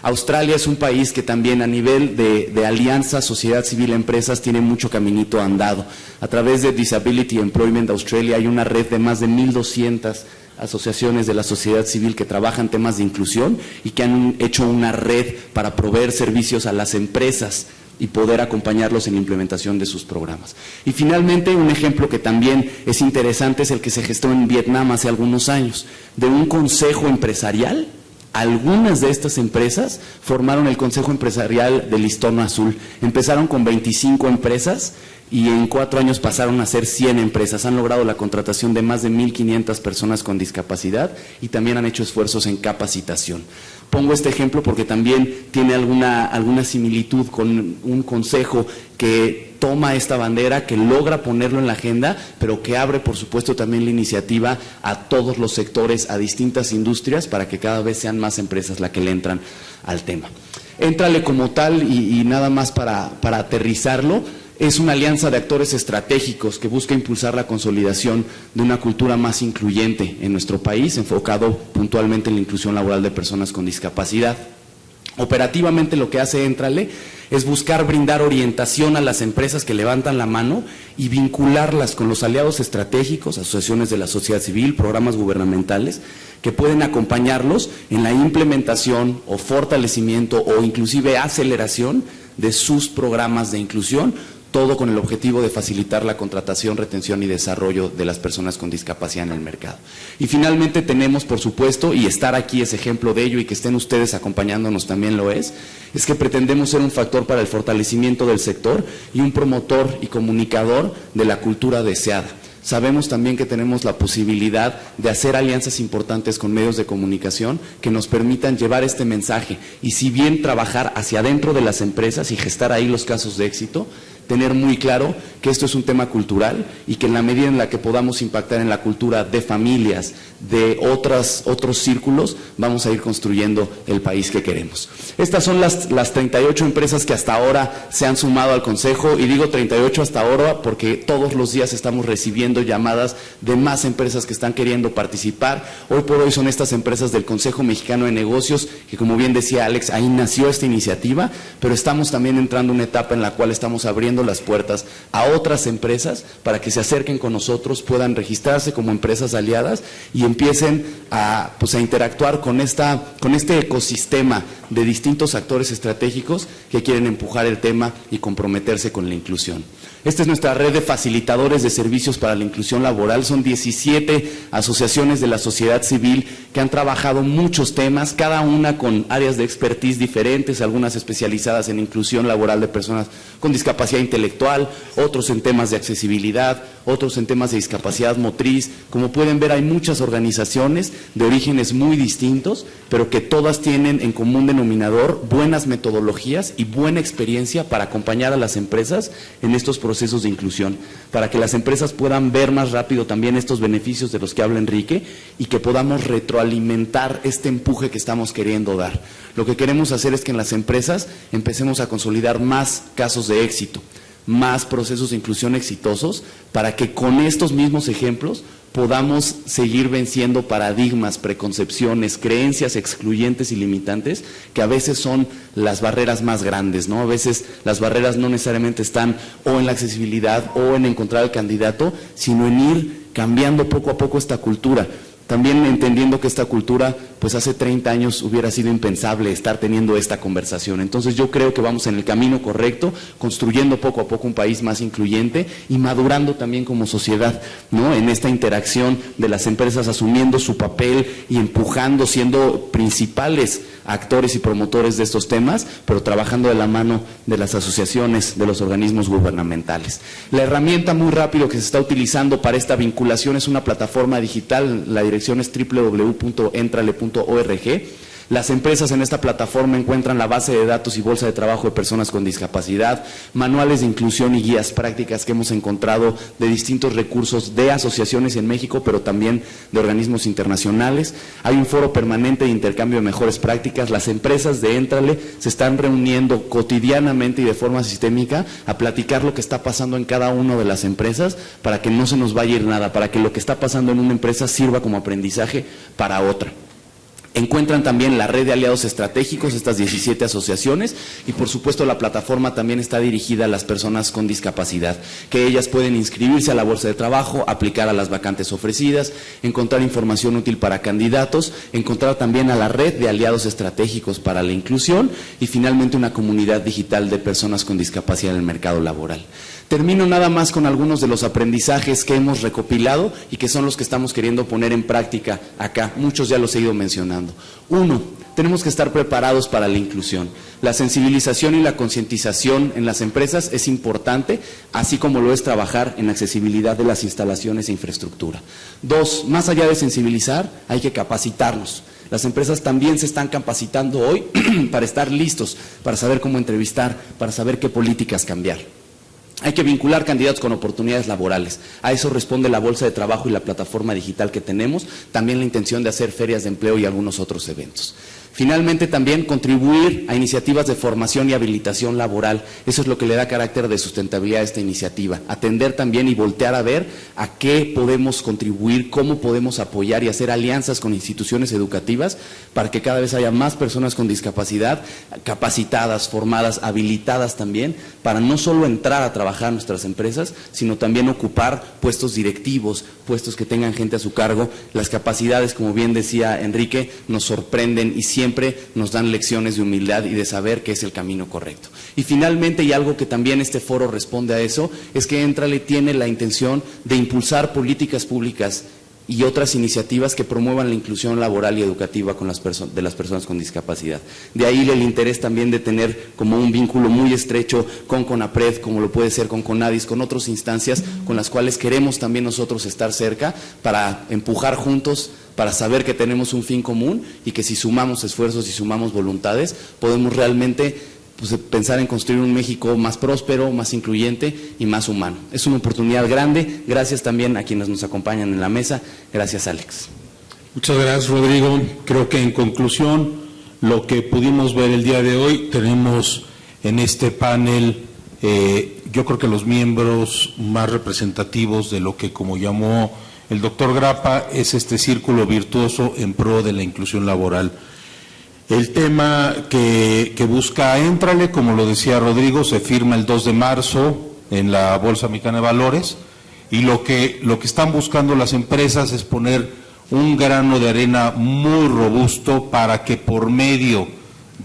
Australia es un país que también a nivel de alianza, sociedad civil, empresas, tiene mucho caminito andado. A través de Disability Employment Australia hay una red de más de 1,200 asociaciones de la sociedad civil que trabajan temas de inclusión y que han hecho una red para proveer servicios a las empresas y poder acompañarlos en la implementación de sus programas. Y finalmente, un ejemplo que también es interesante es el que se gestó en Vietnam hace algunos años, de un consejo empresarial. Algunas de estas empresas formaron el Consejo Empresarial del Listón Azul. Empezaron con 25 empresas y en 4 años pasaron a ser 100 empresas. Han logrado la contratación de más de 1,500 personas con discapacidad y también han hecho esfuerzos en capacitación. Pongo este ejemplo porque también tiene alguna similitud con un consejo que toma esta bandera, que logra ponerlo en la agenda, pero que abre, por supuesto, también la iniciativa a todos los sectores, a distintas industrias, para que cada vez sean más empresas las que le entran al tema. Éntrale como tal, y nada más para aterrizarlo, es una alianza de actores estratégicos que busca impulsar la consolidación de una cultura más incluyente en nuestro país, enfocado puntualmente en la inclusión laboral de personas con discapacidad. Operativamente lo que hace Éntrale es buscar brindar orientación a las empresas que levantan la mano y vincularlas con los aliados estratégicos, asociaciones de la sociedad civil, programas gubernamentales, que pueden acompañarlos en la implementación o fortalecimiento o inclusive aceleración de sus programas de inclusión, todo con el objetivo de facilitar la contratación, retención y desarrollo de las personas con discapacidad en el mercado. Y finalmente tenemos, por supuesto, y estar aquí es ejemplo de ello, y que estén ustedes acompañándonos también lo es que pretendemos ser un factor para el fortalecimiento del sector y un promotor y comunicador de la cultura deseada. Sabemos también que tenemos la posibilidad de hacer alianzas importantes con medios de comunicación que nos permitan llevar este mensaje y, si bien trabajar hacia adentro de las empresas y gestar ahí los casos de éxito, tener muy claro que esto es un tema cultural y que en la medida en la que podamos impactar en la cultura de familias, de otros círculos, vamos a ir construyendo el país que queremos. Estas son las 38 empresas que hasta ahora se han sumado al Consejo, y digo 38 hasta ahora porque todos los días estamos recibiendo llamadas de más empresas que están queriendo participar. Hoy por hoy son estas empresas del Consejo Mexicano de Negocios, que como bien decía Alex, ahí nació esta iniciativa, pero estamos también entrando en una etapa en la cual estamos abriendo las puertas a otras empresas para que se acerquen con nosotros, puedan registrarse como empresas aliadas y empiecen a interactuar con este ecosistema de distintos actores estratégicos que quieren empujar el tema y comprometerse con la inclusión. Esta es nuestra red de facilitadores de servicios para la inclusión laboral. Son 17 asociaciones de la sociedad civil que han trabajado muchos temas, cada una con áreas de expertise diferentes, algunas especializadas en inclusión laboral de personas con discapacidad intelectual, otros en temas de accesibilidad, otros en temas de discapacidad motriz. Como pueden ver, hay muchas organizaciones de orígenes muy distintos, pero que todas tienen en común denominador buenas metodologías y buena experiencia para acompañar a las empresas en estos procesos de inclusión, para que las empresas puedan ver más rápido también estos beneficios de los que habla Enrique y que podamos retroalimentar este empuje que estamos queriendo dar. Lo que queremos hacer es que en las empresas empecemos a consolidar más casos de éxito, más procesos de inclusión exitosos, para que con estos mismos ejemplos podamos seguir venciendo paradigmas, preconcepciones, creencias excluyentes y limitantes que a veces son las barreras más grandes, ¿no? A veces las barreras no necesariamente están o en la accesibilidad o en encontrar al candidato, sino en ir cambiando poco a poco esta cultura. También entendiendo que esta cultura, pues hace 30 años hubiera sido impensable estar teniendo esta conversación. Entonces yo creo que vamos en el camino correcto, construyendo poco a poco un país más incluyente y madurando también como sociedad, ¿no? En esta interacción de las empresas asumiendo su papel y empujando, siendo principales actores y promotores de estos temas, pero trabajando de la mano de las asociaciones, de los organismos gubernamentales. La herramienta muy rápido que se está utilizando para esta vinculación es una plataforma digital. La dirección es www.entrale.org. Las empresas en esta plataforma encuentran la base de datos y bolsa de trabajo de personas con discapacidad, manuales de inclusión y guías prácticas que hemos encontrado de distintos recursos de asociaciones en México, pero también de organismos internacionales. Hay un foro permanente de intercambio de mejores prácticas. Las empresas de Éntrale se están reuniendo cotidianamente y de forma sistémica a platicar lo que está pasando en cada una de las empresas para que no se nos vaya a ir nada, para que lo que está pasando en una empresa sirva como aprendizaje para otra. Encuentran también la red de aliados estratégicos, estas 17 asociaciones, y por supuesto la plataforma también está dirigida a las personas con discapacidad, que ellas pueden inscribirse a la bolsa de trabajo, aplicar a las vacantes ofrecidas, encontrar información útil para candidatos, encontrar también a la red de aliados estratégicos para la inclusión y finalmente una comunidad digital de personas con discapacidad en el mercado laboral. Termino nada más con algunos de los aprendizajes que hemos recopilado y que son los que estamos queriendo poner en práctica acá. Muchos ya los he ido mencionando. 1. Tenemos que estar preparados para la inclusión. La sensibilización y la concientización en las empresas es importante, así como lo es trabajar en accesibilidad de las instalaciones e infraestructura. 2. Más allá de sensibilizar, hay que capacitarnos. Las empresas también se están capacitando hoy para estar listos, para saber cómo entrevistar, para saber qué políticas cambiar. Hay que vincular candidatos con oportunidades laborales. A eso responde la bolsa de trabajo y la plataforma digital que tenemos, también la intención de hacer ferias de empleo y algunos otros eventos. Finalmente, también contribuir a iniciativas de formación y habilitación laboral. Eso es lo que le da carácter de sustentabilidad a esta iniciativa. Atender también y voltear a ver a qué podemos contribuir, cómo podemos apoyar y hacer alianzas con instituciones educativas para que cada vez haya más personas con discapacidad capacitadas, formadas, habilitadas también, para no solo entrar a trabajar en nuestras empresas, sino también ocupar puestos directivos, puestos que tengan gente a su cargo. Las capacidades, como bien decía Enrique, nos sorprenden y siempre nos dan lecciones de humildad y de saber que es el camino correcto. Y finalmente, y algo que también este foro responde a eso, es que Éntrale tiene la intención de impulsar políticas públicas y otras iniciativas que promuevan la inclusión laboral y educativa con de las personas con discapacidad. De ahí el interés también de tener como un vínculo muy estrecho con CONAPRED, como lo puede ser con CONADIS, con otras instancias con las cuales queremos también nosotros estar cerca para empujar juntos, para saber que tenemos un fin común y que si sumamos esfuerzos y sumamos voluntades, podemos realmente pues, pensar en construir un México más próspero, más incluyente y más humano. Es una oportunidad grande. Gracias también a quienes nos acompañan en la mesa. Gracias, Alex. Muchas gracias, Rodrigo. Creo que en conclusión, lo que pudimos ver el día de hoy, tenemos en este panel, yo creo que los miembros más representativos de lo que, como llamó el doctor Grappa, es este círculo virtuoso en pro de la inclusión laboral. El tema que busca Éntrale, como lo decía Rodrigo, se firma el 2 de marzo en la Bolsa Mexicana de Valores, y lo que están buscando las empresas es poner un grano de arena muy robusto para que por medio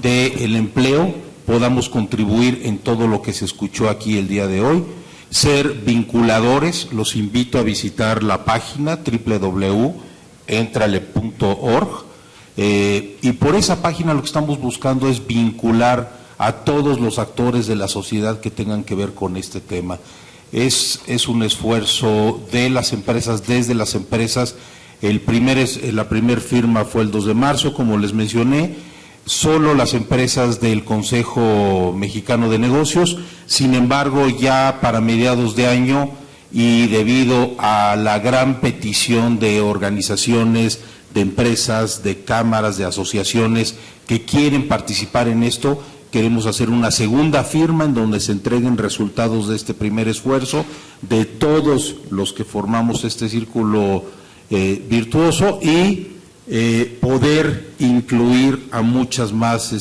del empleo podamos contribuir en todo lo que se escuchó aquí el día de hoy, ser vinculadores. Los invito a visitar la página www.entrale.org, y por esa página lo que estamos buscando es vincular a todos los actores de la sociedad que tengan que ver con este tema. Es un esfuerzo de las empresas, desde las empresas. La primera firma fue el 2 de marzo, como les mencioné, solo las empresas del Consejo Mexicano de Negocios. Sin embargo, ya para mediados de año, y debido a la gran petición de organizaciones, de empresas, de cámaras, de asociaciones que quieren participar en esto, queremos hacer una segunda firma en donde se entreguen resultados de este primer esfuerzo de todos los que formamos este círculo virtuoso, y poder incluir a muchos más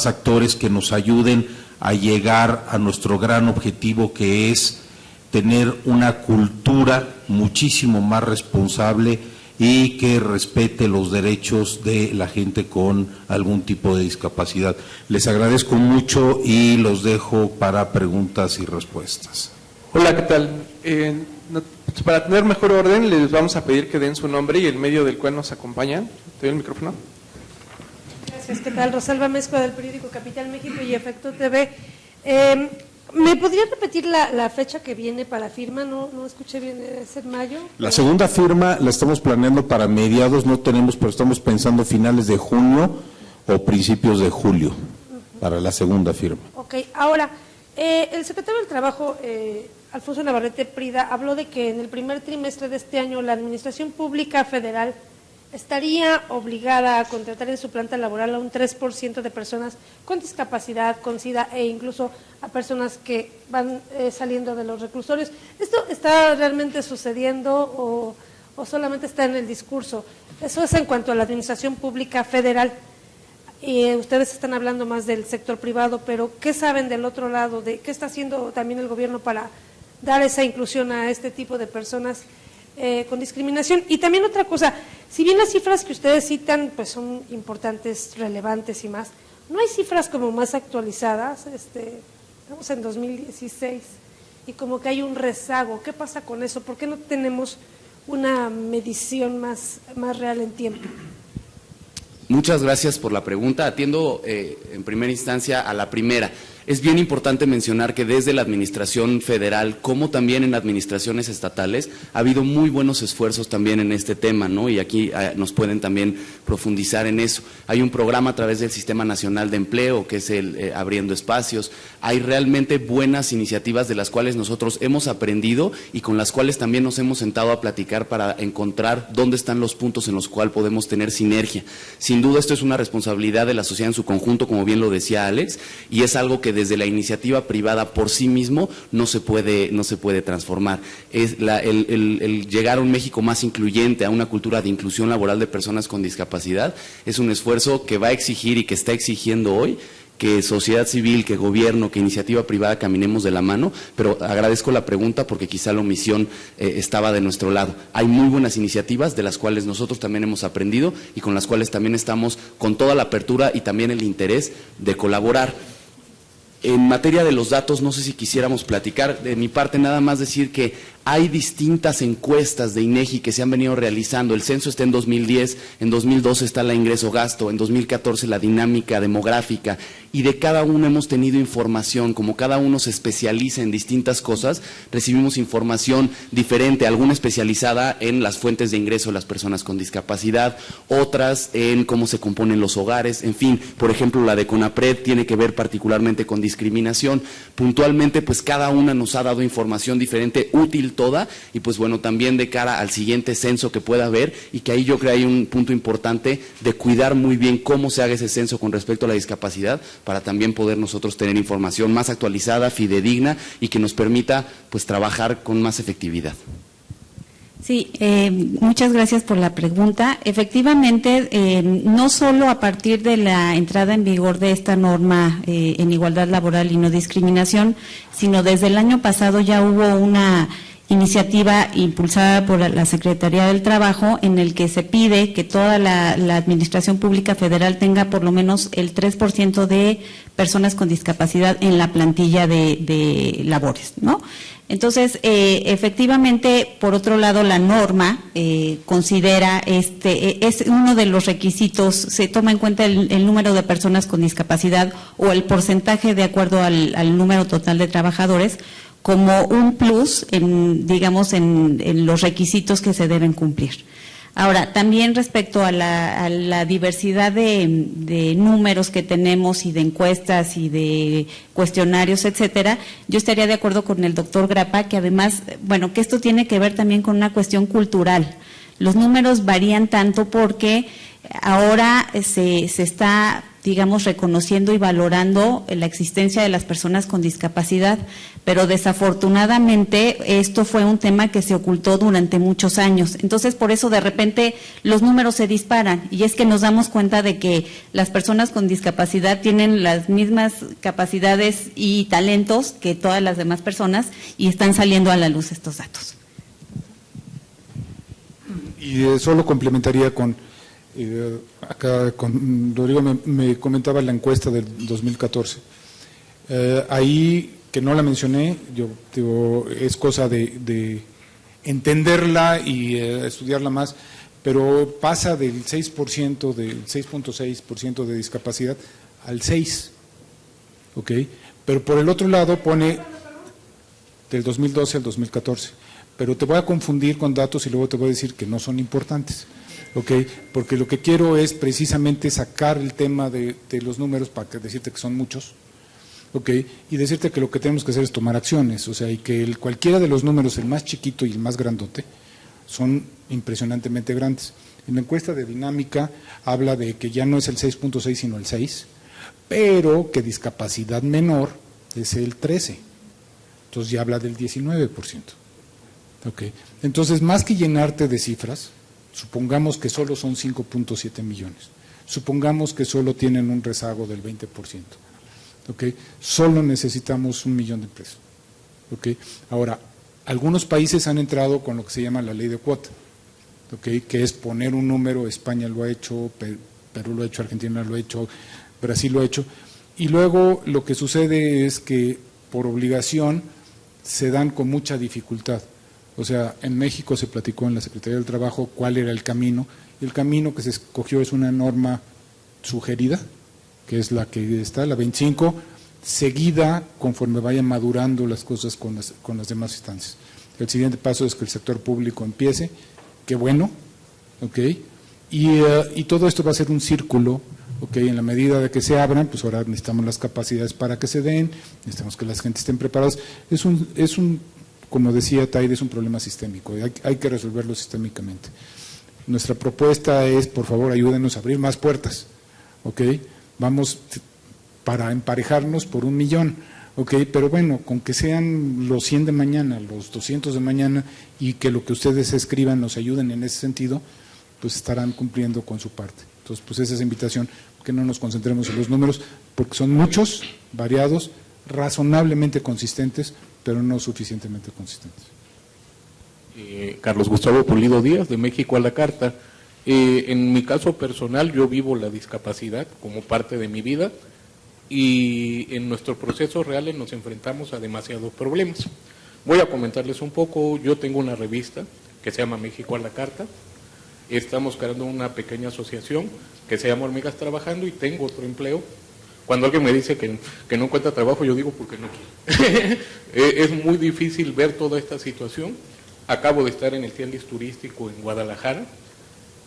actores que nos ayuden a llegar a nuestro gran objetivo, que es tener una cultura muchísimo más responsable y que respete los derechos de la gente con algún tipo de discapacidad. Les agradezco mucho y los dejo para preguntas y respuestas. Hola, ¿qué tal? Para tener mejor orden, les vamos a pedir que den su nombre y el medio del cual nos acompañan. ¿Te doy el micrófono? Gracias, ¿qué tal? Rosalba Mezcua, del periódico Capital México y Efecto TV. ¿Me podría repetir la fecha que viene para firma? No escuché bien, ¿es en mayo? La segunda firma la estamos planeando para mediados, no tenemos, pero estamos pensando finales de junio o principios de julio para la segunda firma. Ok, ahora, el secretario del Trabajo, Alfonso Navarrete Prida, habló de que en el primer trimestre de este año la Administración Pública Federal estaría obligada a contratar en su planta laboral a un 3% de personas con discapacidad, con SIDA e incluso a personas que van saliendo de los reclusorios. ¿Esto está realmente sucediendo o solamente está en el discurso? Eso es en cuanto a la Administración Pública Federal. Ustedes están hablando más del sector privado, pero ¿qué saben del otro lado? ¿De qué está haciendo también el gobierno para dar esa inclusión a este tipo de personas con discriminación? Y también otra cosa, si bien las cifras que ustedes citan pues son importantes, relevantes y más, ¿no hay cifras como más actualizadas? Estamos en 2016 y como que hay un rezago. ¿Qué pasa con eso? ¿Por qué no tenemos una medición más real en tiempo? Muchas gracias por la pregunta. Atiendo en primera instancia a la primera. Es bien importante mencionar que desde la Administración Federal, como también en administraciones estatales, ha habido muy buenos esfuerzos también en este tema, ¿no? Y aquí nos pueden también profundizar en eso. Hay un programa a través del Sistema Nacional de Empleo, que es el Abriendo Espacios. Hay realmente buenas iniciativas de las cuales nosotros hemos aprendido y con las cuales también nos hemos sentado a platicar para encontrar dónde están los puntos en los cuales podemos tener sinergia. Sin duda esto es una responsabilidad de la sociedad en su conjunto, como bien lo decía Alex, y es algo que desde la iniciativa privada por sí mismo no se puede transformar. Es el llegar a un México más incluyente, a una cultura de inclusión laboral de personas con discapacidad, es un esfuerzo que va a exigir y que está exigiendo hoy que sociedad civil, que gobierno, que iniciativa privada caminemos de la mano, pero agradezco la pregunta porque quizá la omisión estaba de nuestro lado. Hay muy buenas iniciativas de las cuales nosotros también hemos aprendido y con las cuales también estamos con toda la apertura y también el interés de colaborar. En materia de los datos, no sé si quisiéramos platicar, de mi parte nada más decir que Hay distintas encuestas de INEGI que se han venido realizando. El censo está en 2010, en 2012 está la ingreso-gasto, en 2014 la dinámica demográfica, y de cada uno hemos tenido información. Como cada uno se especializa en distintas cosas, recibimos información diferente, alguna especializada en las fuentes de ingreso de las personas con discapacidad, otras en cómo se componen los hogares, en fin, por ejemplo, la de CONAPRED tiene que ver particularmente con discriminación. Puntualmente, pues cada una nos ha dado información diferente, útil toda, y pues bueno, también de cara al siguiente censo que pueda haber, y que ahí yo creo hay un punto importante de cuidar muy bien cómo se haga ese censo con respecto a la discapacidad, para también poder nosotros tener información más actualizada, fidedigna, y que nos permita pues trabajar con más efectividad. Sí, muchas gracias por la pregunta. Efectivamente, no solo a partir de la entrada en vigor de esta norma en igualdad laboral y no discriminación, sino desde el año pasado ya hubo una iniciativa impulsada por la Secretaría del Trabajo en el que se pide que toda la Administración Pública Federal tenga por lo menos el 3% de personas con discapacidad en la plantilla de labores, ¿no? Entonces, efectivamente, por otro lado, la norma considera es uno de los requisitos, se toma en cuenta el número de personas con discapacidad o el porcentaje de acuerdo al número total de trabajadores como un plus, digamos, en los requisitos que se deben cumplir. Ahora, también respecto a la diversidad de números que tenemos y de encuestas y de cuestionarios, etcétera, yo estaría de acuerdo con el doctor Grappa que además, bueno, que esto tiene que ver también con una cuestión cultural. Los números varían tanto porque ahora se está, digamos, reconociendo y valorando la existencia de las personas con discapacidad, pero desafortunadamente esto fue un tema que se ocultó durante muchos años. Entonces, por eso de repente los números se disparan, y es que nos damos cuenta de que las personas con discapacidad tienen las mismas capacidades y talentos que todas las demás personas, y están saliendo a la luz estos datos. Y solo complementaría con… acá con Rodrigo me comentaba la encuesta del 2014. Ahí, que no la mencioné, yo digo, es cosa de entenderla y estudiarla más, pero pasa del 6%, del 6.6% de discapacidad al 6%, ¿ok? Pero por el otro lado pone del 2012 al 2014, pero te voy a confundir con datos y luego te voy a decir que no son importantes. Okay, porque lo que quiero es precisamente sacar el tema de los números para decirte que son muchos, okay, y decirte que lo que tenemos que hacer es tomar acciones, o sea, y que cualquiera de los números, el más chiquito y el más grandote, son impresionantemente grandes. En la encuesta de dinámica habla de que ya no es el 6.6 sino el 6, pero que discapacidad menor es el 13, entonces ya habla del 19%. Okay. Entonces, más que llenarte de cifras, supongamos que solo son 5.7 millones, supongamos que solo tienen un rezago del 20%, ¿okay? Solo necesitamos 1 millón de pesos. ¿Okay? Ahora, algunos países han entrado con lo que se llama la ley de cuota, ¿okay? Que es poner un número, España lo ha hecho, Perú lo ha hecho, Argentina lo ha hecho, Brasil lo ha hecho, y luego lo que sucede es que por obligación se dan con mucha dificultad. O sea, en México se platicó en la Secretaría del Trabajo cuál era el camino, y el camino que se escogió es una norma sugerida, que es la que está, la 25, seguida conforme vayan madurando las cosas con las demás instancias. El siguiente paso es que el sector público empiece, qué bueno, ¿ok? Y todo esto va a ser un círculo, ¿ok? En la medida de que se abran, pues ahora necesitamos las capacidades para que se den, necesitamos que las gentes estén preparadas. Es un como decía Taide, es un problema sistémico, hay que resolverlo sistémicamente. Nuestra propuesta es, por favor, ayúdenos a abrir más puertas, ¿ok? Vamos para emparejarnos por 1 millón, ¿ok? Pero bueno, con que sean los 100 de mañana, los 200 de mañana, y que lo que ustedes escriban nos ayuden en ese sentido, pues estarán cumpliendo con su parte. Entonces, pues esa es la invitación, que no nos concentremos en los números, porque son muchos, variados, razonablemente consistentes, pero no suficientemente consistentes. Carlos Gustavo Pulido Díaz, de México a la Carta. En mi caso personal, yo vivo la discapacidad como parte de mi vida, y en nuestros procesos reales nos enfrentamos a demasiados problemas. Voy a comentarles un poco. Yo tengo una revista que se llama México a la Carta. Estamos creando una pequeña asociación que se llama Hormigas Trabajando y tengo otro empleo. Cuando alguien me dice que no encuentra trabajo, yo digo porque no quiero. Es muy difícil ver toda esta situación. Acabo de estar en el tianguis turístico en Guadalajara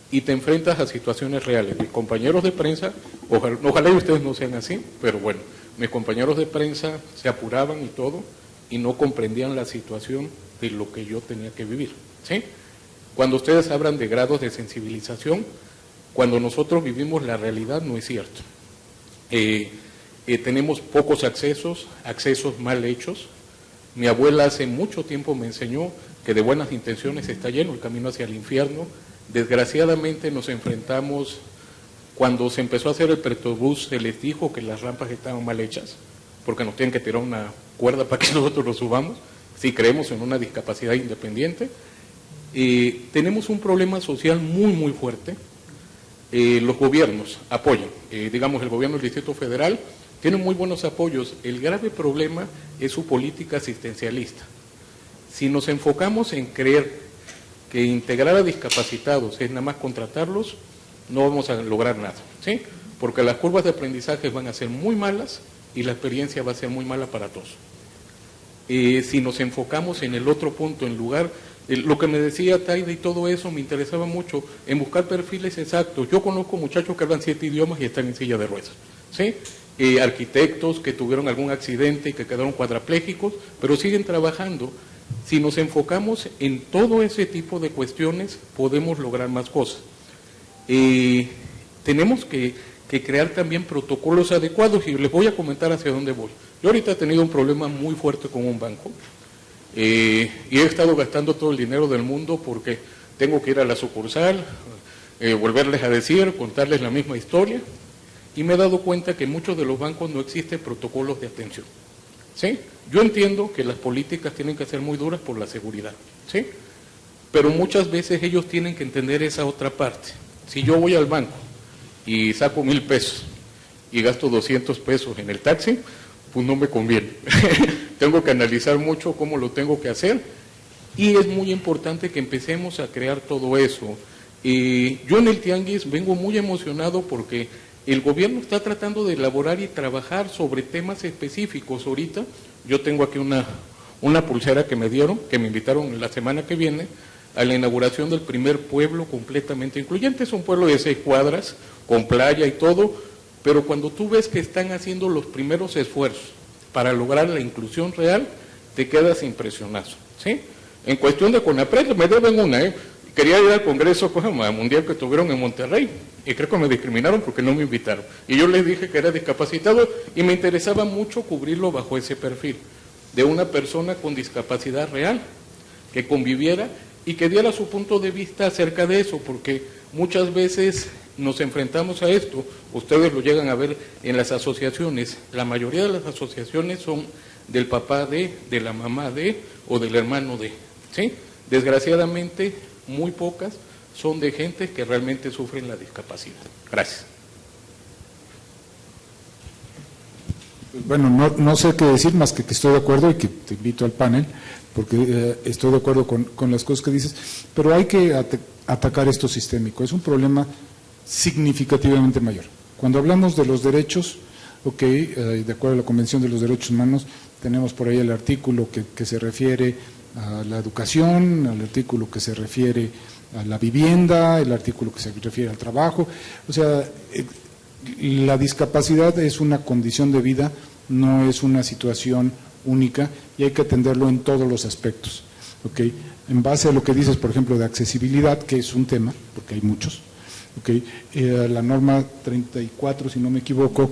y te enfrentas a situaciones reales. Mis compañeros de prensa, ojalá y ustedes no sean así, pero bueno, mis compañeros de prensa se apuraban y todo y no comprendían la situación de lo que yo tenía que vivir, ¿sí? Cuando ustedes hablan de grados de sensibilización, cuando nosotros vivimos la realidad no es cierto. Tenemos pocos accesos mal hechos. Mi abuela hace mucho tiempo me enseñó que de buenas intenciones está lleno el camino hacia el infierno. Desgraciadamente nos enfrentamos, cuando se empezó a hacer el Petrobús, se les dijo que las rampas estaban mal hechas, porque nos tienen que tirar una cuerda para que nosotros lo subamos, si creemos en una discapacidad independiente. Tenemos un problema social muy fuerte. Los gobiernos apoyan, digamos el gobierno del Distrito Federal tiene muy buenos apoyos. El grave problema es su política asistencialista. Si nos enfocamos en creer que integrar a discapacitados es nada más contratarlos, no vamos a lograr nada, ¿sí? Porque las curvas de aprendizaje van a ser muy malas y la experiencia va a ser muy mala para todos. Si nos enfocamos en el otro punto, en lugar, lo que me decía Taida y todo eso me interesaba mucho, en buscar perfiles exactos. Yo conozco muchachos que hablan 7 idiomas y están en silla de ruedas, ¿sí? Arquitectos que tuvieron algún accidente y que quedaron cuadraplégicos, pero siguen trabajando. Si nos enfocamos en todo ese tipo de cuestiones, podemos lograr más cosas. Tenemos que crear también protocolos adecuados y les voy a comentar hacia dónde voy. Yo ahorita he tenido un problema muy fuerte con un banco y he estado gastando todo el dinero del mundo porque tengo que ir a la sucursal, volverles a decir, contarles la misma historia, y me he dado cuenta que en muchos de los bancos no existen protocolos de atención, ¿sí? Yo entiendo que las políticas tienen que ser muy duras por la seguridad, ¿sí? Pero muchas veces ellos tienen que entender esa otra parte. Si yo voy al banco y saco 1,000 pesos y gasto 200 pesos en el taxi, pues no me conviene. Tengo que analizar mucho cómo lo tengo que hacer y es muy importante que empecemos a crear todo eso. Yo en el tianguis vengo muy emocionado porque el gobierno está tratando de elaborar y trabajar sobre temas específicos. Ahorita yo tengo aquí una pulsera que me dieron, que me invitaron la semana que viene, a la inauguración del primer pueblo completamente incluyente. Es un pueblo de 6 cuadras, con playa y todo, pero cuando tú ves que están haciendo los primeros esfuerzos para lograr la inclusión real, te quedas impresionado, ¿sí? En cuestión de CONAPRED, me deben una, quería ir al Congreso Mundial que tuvieron en Monterrey, y creo que me discriminaron porque no me invitaron. Y yo les dije que era discapacitado, y me interesaba mucho cubrirlo bajo ese perfil, de una persona con discapacidad real, que conviviera y que diera su punto de vista acerca de eso, porque muchas veces nos enfrentamos a esto, ustedes lo llegan a ver en las asociaciones, la mayoría de las asociaciones son del papá de la mamá de, o del hermano de, ¿sí? Desgraciadamente, muy pocas son de gente que realmente sufren la discapacidad. Gracias. Bueno, no sé qué decir más que estoy de acuerdo y que te invito al panel, porque estoy de acuerdo con las cosas que dices, pero hay que atacar esto sistémico. Es un problema significativamente mayor. Cuando hablamos de los derechos, de acuerdo a la Convención de los Derechos Humanos, tenemos por ahí el artículo que se refiere a la educación, al artículo que se refiere a la vivienda, el artículo que se refiere al trabajo. O sea, la discapacidad es una condición de vida, no es una situación única y hay que atenderlo en todos los aspectos. En base a lo que dices, por ejemplo, de accesibilidad, que es un tema, porque hay muchos. La norma 34, si no me equivoco,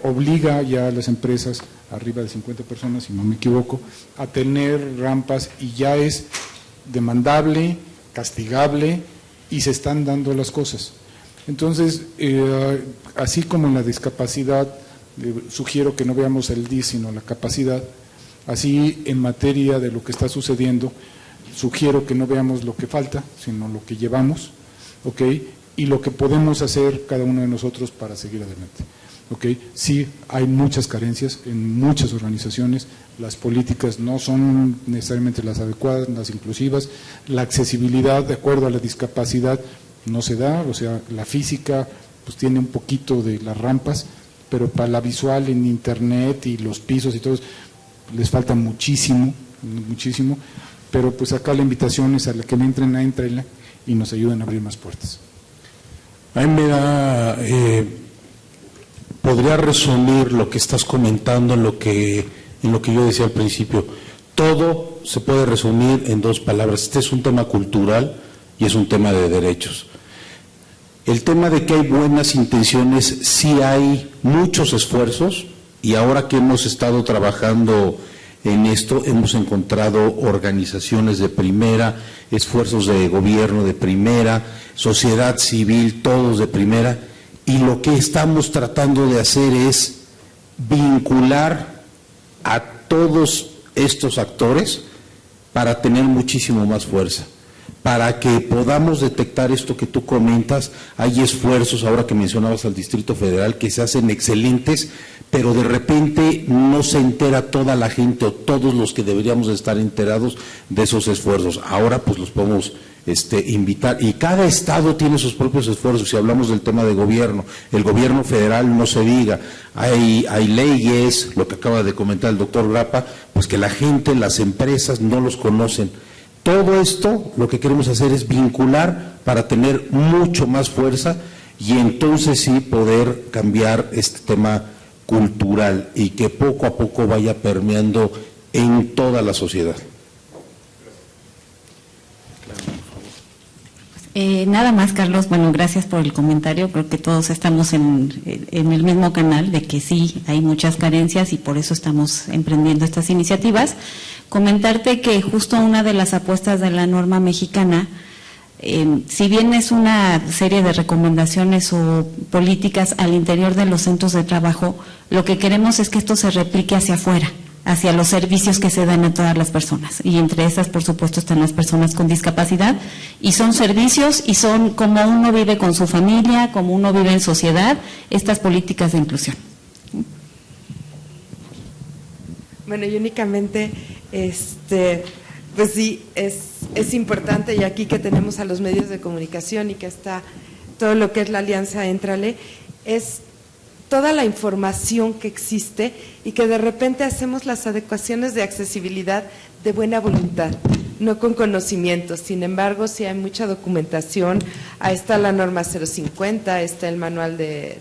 obliga ya a las empresas arriba de 50 personas, si no me equivoco, a tener rampas y ya es demandable, castigable y se están dando las cosas. Entonces, así como en la discapacidad, sugiero que no veamos el DIS sino la capacidad, así en materia de lo que está sucediendo, sugiero que no veamos lo que falta, sino lo que llevamos, y lo que podemos hacer cada uno de nosotros para seguir adelante. ¿Okay? Sí, hay muchas carencias en muchas organizaciones, las políticas no son necesariamente las adecuadas, las inclusivas, la accesibilidad de acuerdo a la discapacidad no se da, o sea, la física pues tiene un poquito de las rampas, pero para la visual en internet y los pisos y todo, les falta muchísimo, muchísimo, pero pues acá la invitación es a la que le entren, entrenla y nos ayuden a abrir más puertas. A mí me da... podría resumir lo que estás comentando en lo que yo decía al principio. Todo se puede resumir en dos palabras. Este es un tema cultural y es un tema de derechos. El tema de que hay buenas intenciones, sí hay muchos esfuerzos, y ahora que hemos estado trabajando en esto, hemos encontrado organizaciones de primera, esfuerzos de gobierno de primera, sociedad civil, todos de primera, y lo que estamos tratando de hacer es vincular a todos estos actores para tener muchísimo más fuerza, para que podamos detectar esto que tú comentas. Hay esfuerzos, ahora que mencionabas al Distrito Federal, que se hacen excelentes, pero de repente no se entera toda la gente o todos los que deberíamos estar enterados de esos esfuerzos. Ahora pues los podemos invitar, y cada estado tiene sus propios esfuerzos. Si hablamos del tema de gobierno, el gobierno federal no se diga, hay leyes, lo que acaba de comentar el doctor Grappa, pues que la gente, las empresas no los conocen. Todo esto lo que queremos hacer es vincular para tener mucho más fuerza y entonces sí poder cambiar este tema cultural y que poco a poco vaya permeando en toda la sociedad. Nada más, Carlos, bueno, gracias por el comentario. Creo que todos estamos en el mismo canal de que sí hay muchas carencias y por eso estamos emprendiendo estas iniciativas. Comentarte que justo una de las apuestas de la norma mexicana, si bien es una serie de recomendaciones o políticas al interior de los centros de trabajo, lo que queremos es que esto se replique hacia afuera, hacia los servicios que se dan a todas las personas, y entre esas, por supuesto, están las personas con discapacidad, y son servicios y son como uno vive con su familia, como uno vive en sociedad, estas políticas de inclusión. Bueno, y únicamente, pues sí, es importante, y aquí que tenemos a los medios de comunicación y que está todo lo que es la Alianza Éntrale, es toda la información que existe y que de repente hacemos las adecuaciones de accesibilidad de buena voluntad, no con conocimiento. Sin embargo, sí hay mucha documentación. Ahí está la norma 050, está el manual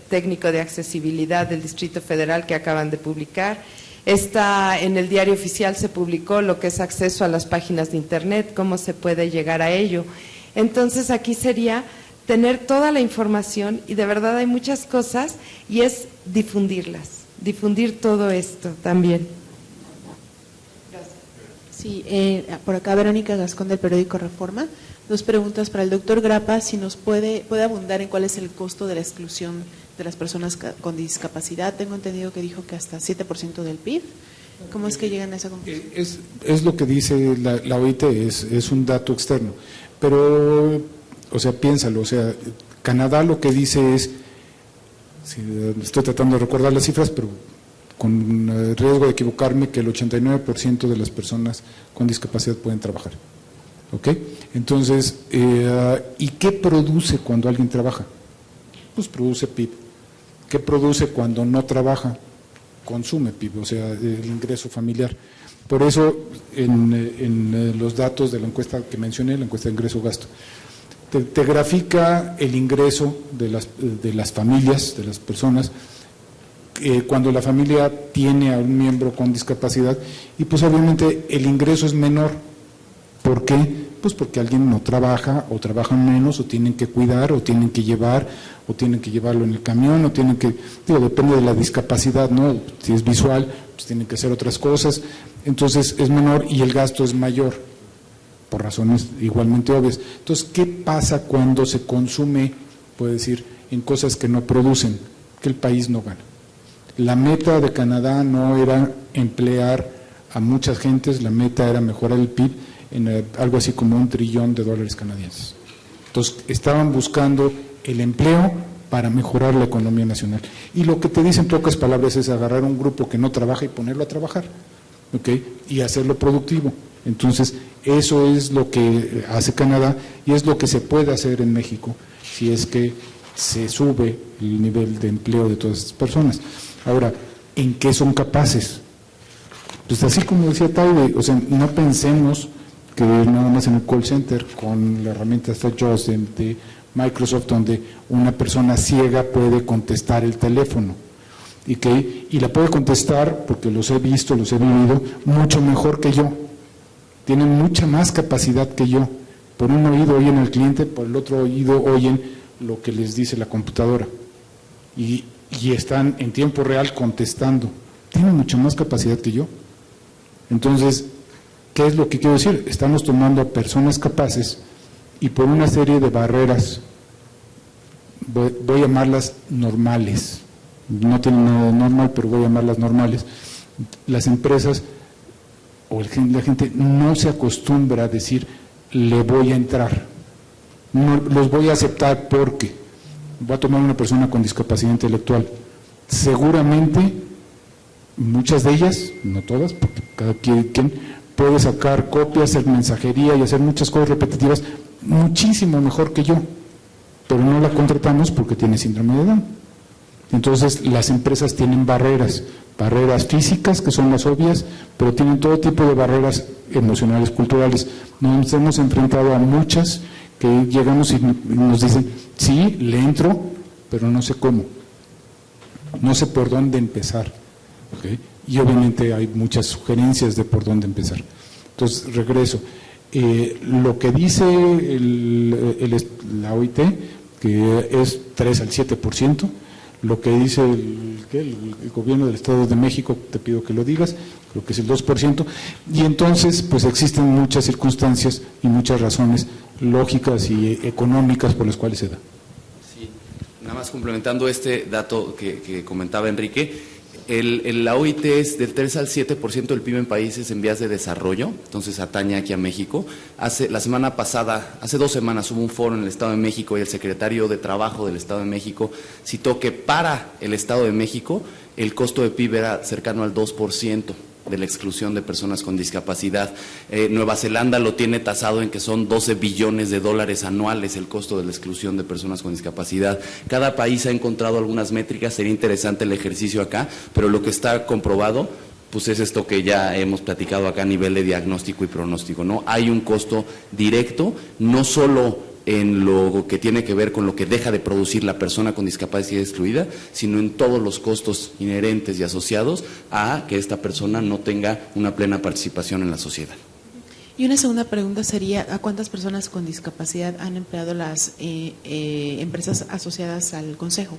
técnico de accesibilidad del Distrito Federal que acaban de publicar. Está en el Diario Oficial, se publicó lo que es acceso a las páginas de Internet, cómo se puede llegar a ello. Entonces, aquí sería tener toda la información, y de verdad hay muchas cosas, y es difundirlas, difundir todo esto también. Gracias. Sí, por acá Verónica Gascón del periódico Reforma. Dos preguntas para el doctor Grappa, si nos puede abundar en cuál es el costo de la exclusión de las personas con discapacidad. Tengo entendido que dijo que hasta 7% del PIB. ¿Cómo es que llegan a esa conclusión? Es lo que dice la OIT, es un dato externo, pero, o sea, piénsalo, o sea, Canadá lo que dice es, estoy tratando de recordar las cifras, pero con riesgo de equivocarme, que el 89% de las personas con discapacidad pueden trabajar. ¿Ok? Entonces, ¿y qué produce cuando alguien trabaja? Pues produce PIB. ¿Qué produce cuando no trabaja? Consume PIB, o sea, el ingreso familiar. Por eso, en los datos de la encuesta que mencioné, la encuesta de ingreso-gasto, te grafica el ingreso de las familias, de las personas, cuando la familia tiene a un miembro con discapacidad, y pues obviamente el ingreso es menor. ¿Por qué? Pues porque alguien no trabaja, o trabajan menos, o tienen que cuidar, o tienen que llevar, o tienen que llevarlo en el camión, o tienen que, depende de la discapacidad, ¿no? Si es visual, pues tienen que hacer otras cosas, entonces es menor y el gasto es mayor, por razones igualmente obvias. Entonces, ¿qué pasa cuando se consume, puede decir, en cosas que no producen? Que el país no gana. La meta de Canadá no era emplear a muchas gentes, la meta era mejorar el PIB en algo así como $1 trillón canadienses. Entonces, estaban buscando el empleo para mejorar la economía nacional. Y lo que te dicen en pocas palabras es agarrar un grupo que no trabaja y ponerlo a trabajar, ¿ok? Y hacerlo productivo. Entonces, eso es lo que hace Canadá y es lo que se puede hacer en México si es que se sube el nivel de empleo de todas estas personas. Ahora, ¿en qué son capaces? Pues así como decía Taide, o sea, no pensemos que nada más en el call center con la herramienta JAWS de Microsoft, donde una persona ciega puede contestar el teléfono y la puede contestar, porque los he visto, los he vivido, mucho mejor que yo. Tienen mucha más capacidad que yo. Por un oído oyen al cliente, por el otro oído oyen lo que les dice la computadora y están en tiempo real contestando. Tienen mucha más capacidad que yo. Entonces, ¿qué es lo que quiero decir? Estamos tomando a personas capaces y por una serie de barreras, voy a llamarlas normales, no tienen nada de normal, pero voy a llamarlas normales, las empresas o la gente no se acostumbra a decir, le voy a entrar, no, los voy a aceptar porque voy a tomar una persona con discapacidad intelectual. Seguramente, muchas de ellas, no todas, porque cada quien puede sacar copias, hacer mensajería y hacer muchas cosas repetitivas muchísimo mejor que yo, pero no la contratamos porque tiene síndrome de Down. Entonces, las empresas tienen barreras físicas, que son las obvias, pero tienen todo tipo de barreras emocionales, culturales. Nos hemos enfrentado a muchas que llegamos y nos dicen, sí, le entro, pero no sé cómo, no sé por dónde empezar, ¿okay? Y obviamente hay muchas sugerencias de por dónde empezar. Entonces, regreso. Lo que dice la OIT, que es 3 al 7%, lo que dice el gobierno del Estado de México, te pido que lo digas, creo que es el 2%, y entonces pues existen muchas circunstancias y muchas razones lógicas y económicas por las cuales se da. Sí, nada más complementando este dato que comentaba Enrique, la OIT es del 3 al 7% del PIB en países en vías de desarrollo, entonces atañe aquí a México. La semana pasada, hace 2 semanas, hubo un foro en el Estado de México y el secretario de Trabajo del Estado de México citó que para el Estado de México el costo de PIB era cercano al 2% de la exclusión de personas con discapacidad. Nueva Zelanda lo tiene tasado en que son $12 billones anuales el costo de la exclusión de personas con discapacidad. Cada país ha encontrado algunas métricas, sería interesante el ejercicio acá, pero lo que está comprobado pues es esto que ya hemos platicado acá a nivel de diagnóstico y pronóstico, ¿no? Hay un costo directo, no solo en lo que tiene que ver con lo que deja de producir la persona con discapacidad excluida, sino en todos los costos inherentes y asociados a que esta persona no tenga una plena participación en la sociedad. Y una segunda pregunta sería, ¿a cuántas personas con discapacidad han empleado las empresas asociadas al Consejo?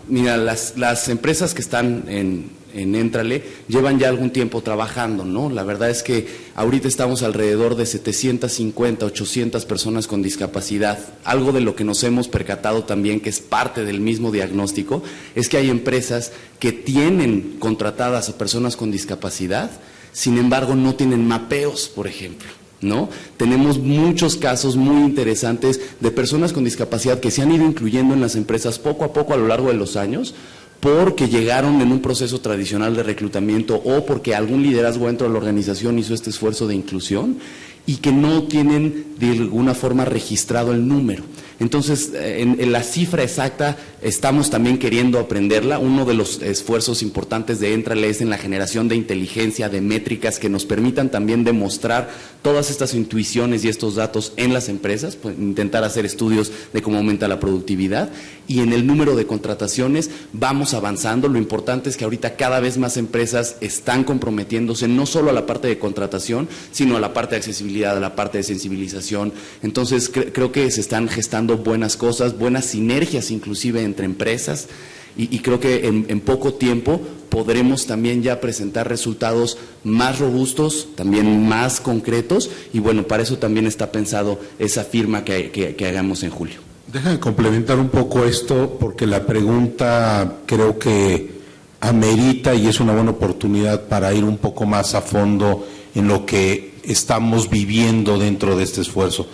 Mira, las empresas que están en Éntrale llevan ya algún tiempo trabajando, ¿no? La verdad es que ahorita estamos alrededor de 750, 800 personas con discapacidad. Algo de lo que nos hemos percatado también, que es parte del mismo diagnóstico, es que hay empresas que tienen contratadas a personas con discapacidad, sin embargo no tienen mapeos, por ejemplo, ¿no? Tenemos muchos casos muy interesantes de personas con discapacidad que se han ido incluyendo en las empresas poco a poco a lo largo de los años, porque llegaron en un proceso tradicional de reclutamiento o porque algún liderazgo dentro de la organización hizo este esfuerzo de inclusión y que no tienen de alguna forma registrado el número. Entonces, en la cifra exacta estamos también queriendo aprenderla. Uno de los esfuerzos importantes de Éntrale es en la generación de inteligencia, de métricas que nos permitan también demostrar todas estas intuiciones y estos datos en las empresas, pues, intentar hacer estudios de cómo aumenta la productividad. Y en el número de contrataciones vamos avanzando. Lo importante es que ahorita cada vez más empresas están comprometiéndose no solo a la parte de contratación, sino a la parte de accesibilidad, a la parte de sensibilización. Entonces, creo que se están gestando buenas cosas, buenas sinergias inclusive entre empresas y creo que en poco tiempo podremos también ya presentar resultados más robustos, también más concretos y bueno, para eso también está pensado esa firma que hagamos en julio. Déjame complementar un poco esto porque la pregunta creo que amerita y es una buena oportunidad para ir un poco más a fondo en lo que estamos viviendo dentro de este esfuerzo.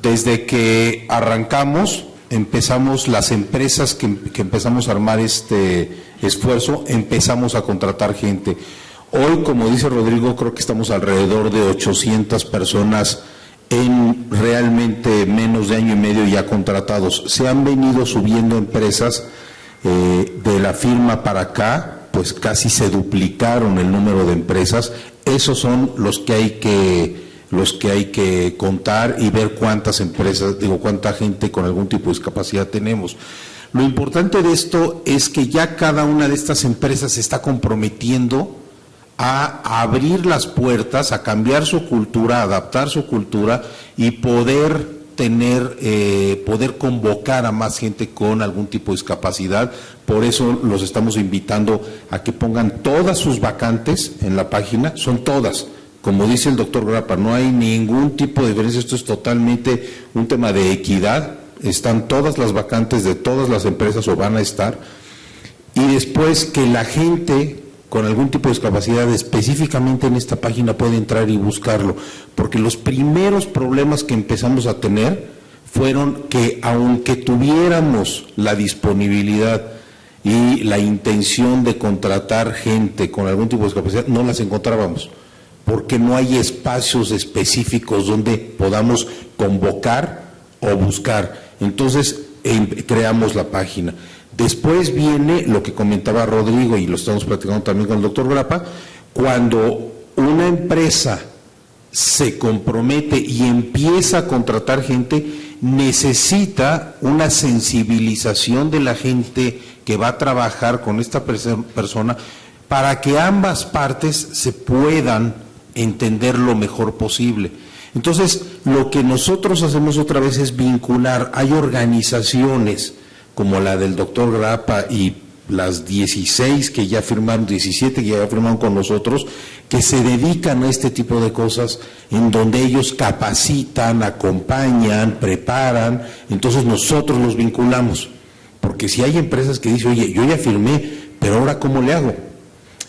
Desde que arrancamos, las empresas que empezamos a armar este esfuerzo, empezamos a contratar gente. Hoy, como dice Rodrigo, creo que estamos alrededor de 800 personas en realmente menos de año y medio ya contratados. Se han venido subiendo empresas de la firma para acá, pues casi se duplicaron el número de empresas. Esos son los que hay que contar y ver cuántas empresas, cuánta gente con algún tipo de discapacidad tenemos. Lo importante de esto es que ya cada una de estas empresas se está comprometiendo a abrir las puertas, a cambiar su cultura, a adaptar su cultura y poder convocar a más gente con algún tipo de discapacidad. Por eso los estamos invitando a que pongan todas sus vacantes en la página, son todas. Como dice el doctor Grappa, no hay ningún tipo de diferencia, esto es totalmente un tema de equidad, están todas las vacantes de todas las empresas o van a estar, y después que la gente con algún tipo de discapacidad específicamente en esta página puede entrar y buscarlo, porque los primeros problemas que empezamos a tener fueron que aunque tuviéramos la disponibilidad y la intención de contratar gente con algún tipo de discapacidad, no las encontrábamos, porque no hay espacios específicos donde podamos convocar o buscar. Entonces creamos la página. Después viene lo que comentaba Rodrigo y lo estamos platicando también con el doctor Grappa, cuando una empresa se compromete y empieza a contratar gente, necesita una sensibilización de la gente que va a trabajar con esta persona para que ambas partes se puedan entender lo mejor posible. Entonces, lo que nosotros hacemos otra vez es vincular. Hay organizaciones como la del doctor Grappa y las 16 que ya firmaron, 17 que ya firmaron con nosotros, que se dedican a este tipo de cosas, en donde ellos capacitan, acompañan, preparan. Entonces nosotros los vinculamos, porque si hay empresas que dicen, oye, yo ya firmé, pero ahora ¿cómo le hago?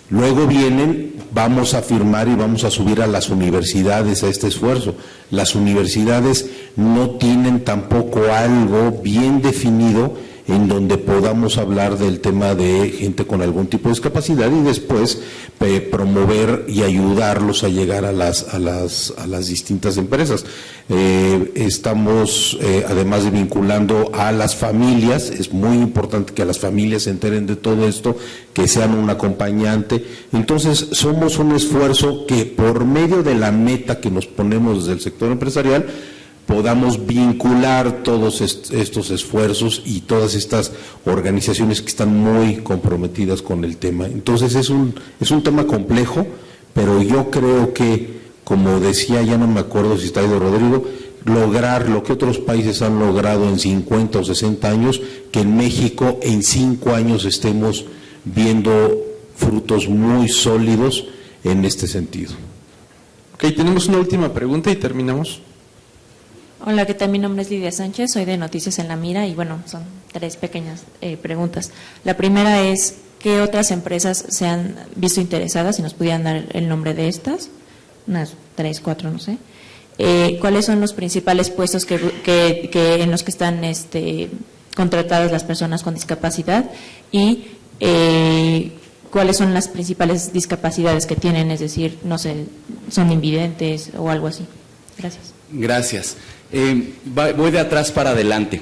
Luego vienen, vamos a firmar y vamos a subir a las universidades a este esfuerzo. Las universidades no tienen tampoco algo bien definido en donde podamos hablar del tema de gente con algún tipo de discapacidad y después promover y ayudarlos a llegar a las distintas empresas. Estamos, además de vinculando a las familias, es muy importante que a las familias se enteren de todo esto, que sean un acompañante. Entonces, somos un esfuerzo que por medio de la meta que nos ponemos desde el sector empresarial, podamos vincular todos estos esfuerzos y todas estas organizaciones que están muy comprometidas con el tema. Entonces es un tema complejo, pero yo creo que, como decía, ya no me acuerdo si está ahí Rodrigo, lograr lo que otros países han logrado en 50 o 60 años, que en México en 5 años estemos viendo frutos muy sólidos en este sentido. Ok, tenemos una última pregunta y terminamos. Hola, ¿qué tal? Mi nombre es Lidia Sánchez, soy de Noticias en la Mira y bueno, son 3 pequeñas preguntas. La primera es, ¿qué otras empresas se han visto interesadas? Si nos pudieran dar el nombre de estas, unas 3, 4, no sé. ¿Cuáles son los principales puestos en los que están contratadas las personas con discapacidad? Y ¿cuáles son las principales discapacidades que tienen? Es decir, no sé, ¿son invidentes o algo así? Gracias. Gracias. Voy de atrás para adelante.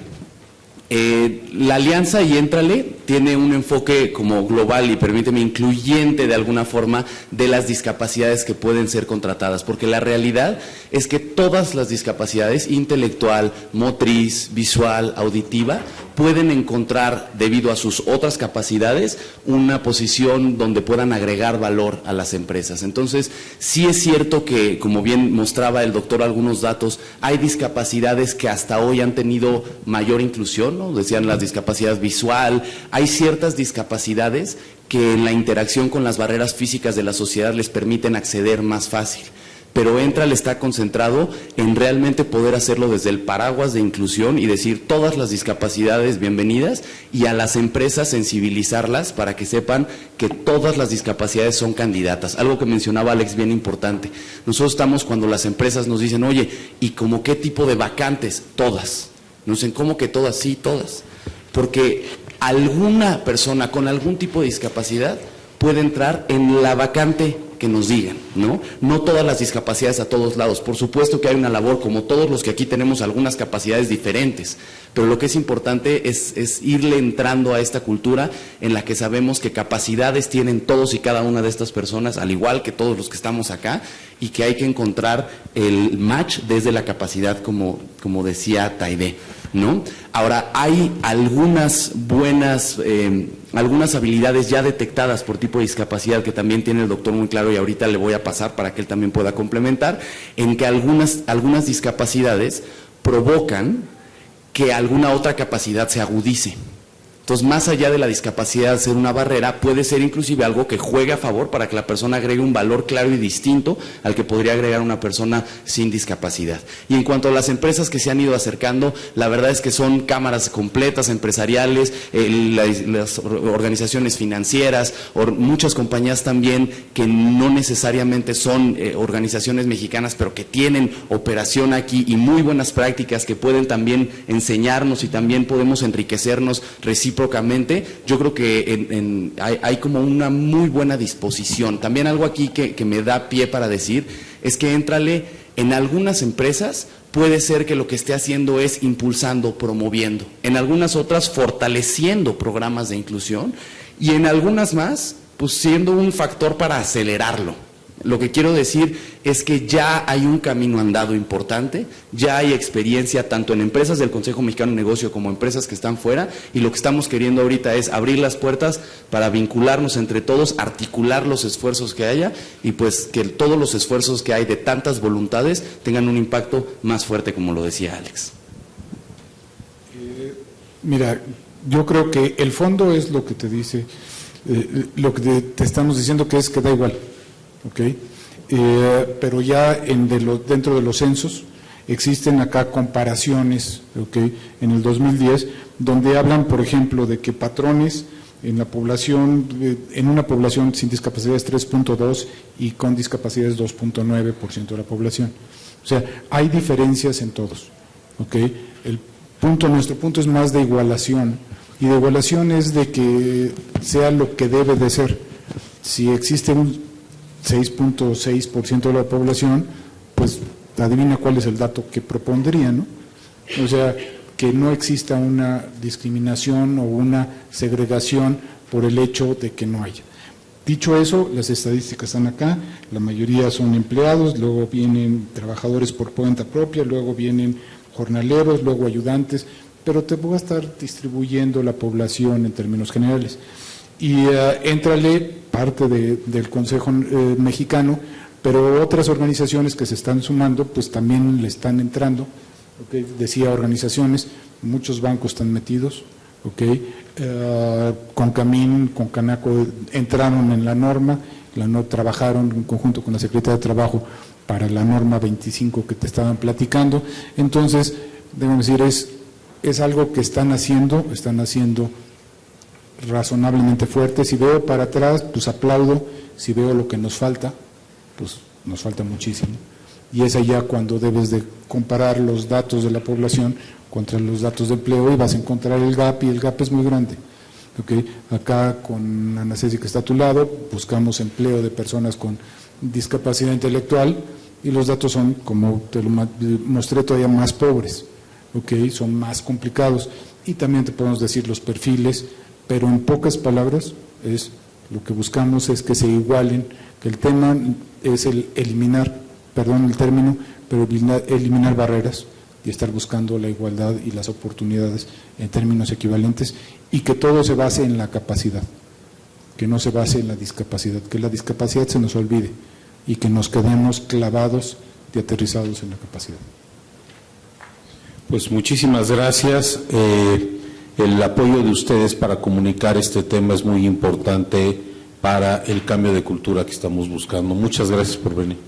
La alianza y Éntrale tiene un enfoque como global y permíteme incluyente de alguna forma de las discapacidades que pueden ser contratadas, porque la realidad es que todas las discapacidades, intelectual, motriz, visual, auditiva, pueden encontrar, debido a sus otras capacidades, una posición donde puedan agregar valor a las empresas. Entonces, sí es cierto que, como bien mostraba el doctor algunos datos, hay discapacidades que hasta hoy han tenido mayor inclusión, ¿no? Decían las discapacidades visual, hay ciertas discapacidades que en la interacción con las barreras físicas de la sociedad les permiten acceder más fácil. pero Entrale está concentrado en realmente poder hacerlo desde el paraguas de inclusión y decir todas las discapacidades bienvenidas, y a las empresas sensibilizarlas para que sepan que todas las discapacidades son candidatas. Algo que mencionaba Alex bien importante. Nosotros estamos cuando las empresas nos dicen, oye, ¿y como qué tipo de vacantes? Todas. Nos dicen, ¿cómo que todas? Sí, todas. Porque alguna persona con algún tipo de discapacidad puede entrar en la vacante que nos digan, ¿no? No todas las discapacidades a todos lados. Por supuesto que hay una labor, como todos los que aquí tenemos algunas capacidades diferentes, pero lo que es importante es irle entrando a esta cultura en la que sabemos que capacidades tienen todos y cada una de estas personas, al igual que todos los que estamos acá, y que hay que encontrar el match desde la capacidad, como decía Taide, ¿no? Ahora, hay algunas buenas, algunas habilidades ya detectadas por tipo de discapacidad que también tiene el doctor muy claro, y ahorita le voy a pasar para que él también pueda complementar, en que algunas discapacidades provocan que alguna otra capacidad se agudice. Entonces, más allá de la discapacidad ser una barrera, puede ser inclusive algo que juegue a favor para que la persona agregue un valor claro y distinto al que podría agregar una persona sin discapacidad. Y en cuanto a las empresas que se han ido acercando, la verdad es que son cámaras completas, empresariales, las organizaciones financieras, muchas compañías también que no necesariamente son organizaciones mexicanas, pero que tienen operación aquí y muy buenas prácticas que pueden también enseñarnos y también podemos enriquecernos recíprocamente. Yo creo que hay como una muy buena disposición. También algo aquí que me da pie para decir es que Entrale en algunas empresas puede ser que lo que esté haciendo es impulsando, promoviendo, en algunas otras fortaleciendo programas de inclusión, y en algunas más pues siendo un factor para acelerarlo. Lo que quiero decir es que ya hay un camino andado importante, ya hay experiencia tanto en empresas del Consejo Mexicano de Negocio como empresas que están fuera, y lo que estamos queriendo ahorita es abrir las puertas para vincularnos entre todos, articular los esfuerzos que haya, y pues que todos los esfuerzos que hay de tantas voluntades tengan un impacto más fuerte, como lo decía Alex. Mira, yo creo que el fondo es lo que te dice, lo que te estamos diciendo, que es que da igual. Okay. Pero ya dentro de los censos existen acá comparaciones, okay, en el 2010, donde hablan, por ejemplo, de que patrones en la población, en una población sin discapacidad es 3.2 y con discapacidad es 2.9% de la población. O sea, hay diferencias en todos. Okay. Nuestro punto es más de igualación, y de igualación es de que sea lo que debe de ser. Si existe un 6.6% de la población, pues adivina cuál es el dato que propondría, ¿no? O sea, que no exista una discriminación o una segregación por el hecho de que no haya. Dicho eso, las estadísticas están acá, la mayoría son empleados, luego vienen trabajadores por cuenta propia, luego vienen jornaleros, luego ayudantes, pero te voy a estar distribuyendo la población en términos generales. Y Entrale, parte del Consejo Mexicano, pero otras organizaciones que se están sumando, pues también le están entrando. Okay. Decía organizaciones, muchos bancos están metidos, okay. Concamín, con Canaco entraron en la norma, trabajaron en conjunto con la Secretaría de Trabajo para la norma 25 que te estaban platicando. Entonces, debo decir, es algo que están haciendo razonablemente fuerte. Si veo para atrás, pues aplaudo. Si veo lo que nos falta, pues nos falta muchísimo. Y es allá cuando debes de comparar los datos de la población contra los datos de empleo y vas a encontrar el gap, y el gap es muy grande. ¿Okay? Acá con Ana Ceci, que está a tu lado, buscamos empleo de personas con discapacidad intelectual y los datos son, como te lo mostré, todavía más pobres. ¿Okay? Son más complicados, y también te podemos decir los perfiles, pero en pocas palabras lo que buscamos es que se igualen, que el tema es eliminar barreras y estar buscando la igualdad y las oportunidades en términos equivalentes, y que todo se base en la capacidad, que no se base en la discapacidad, que la discapacidad se nos olvide y que nos quedemos clavados y aterrizados en la capacidad. Pues muchísimas gracias. El apoyo de ustedes para comunicar este tema es muy importante para el cambio de cultura que estamos buscando. Muchas gracias por venir.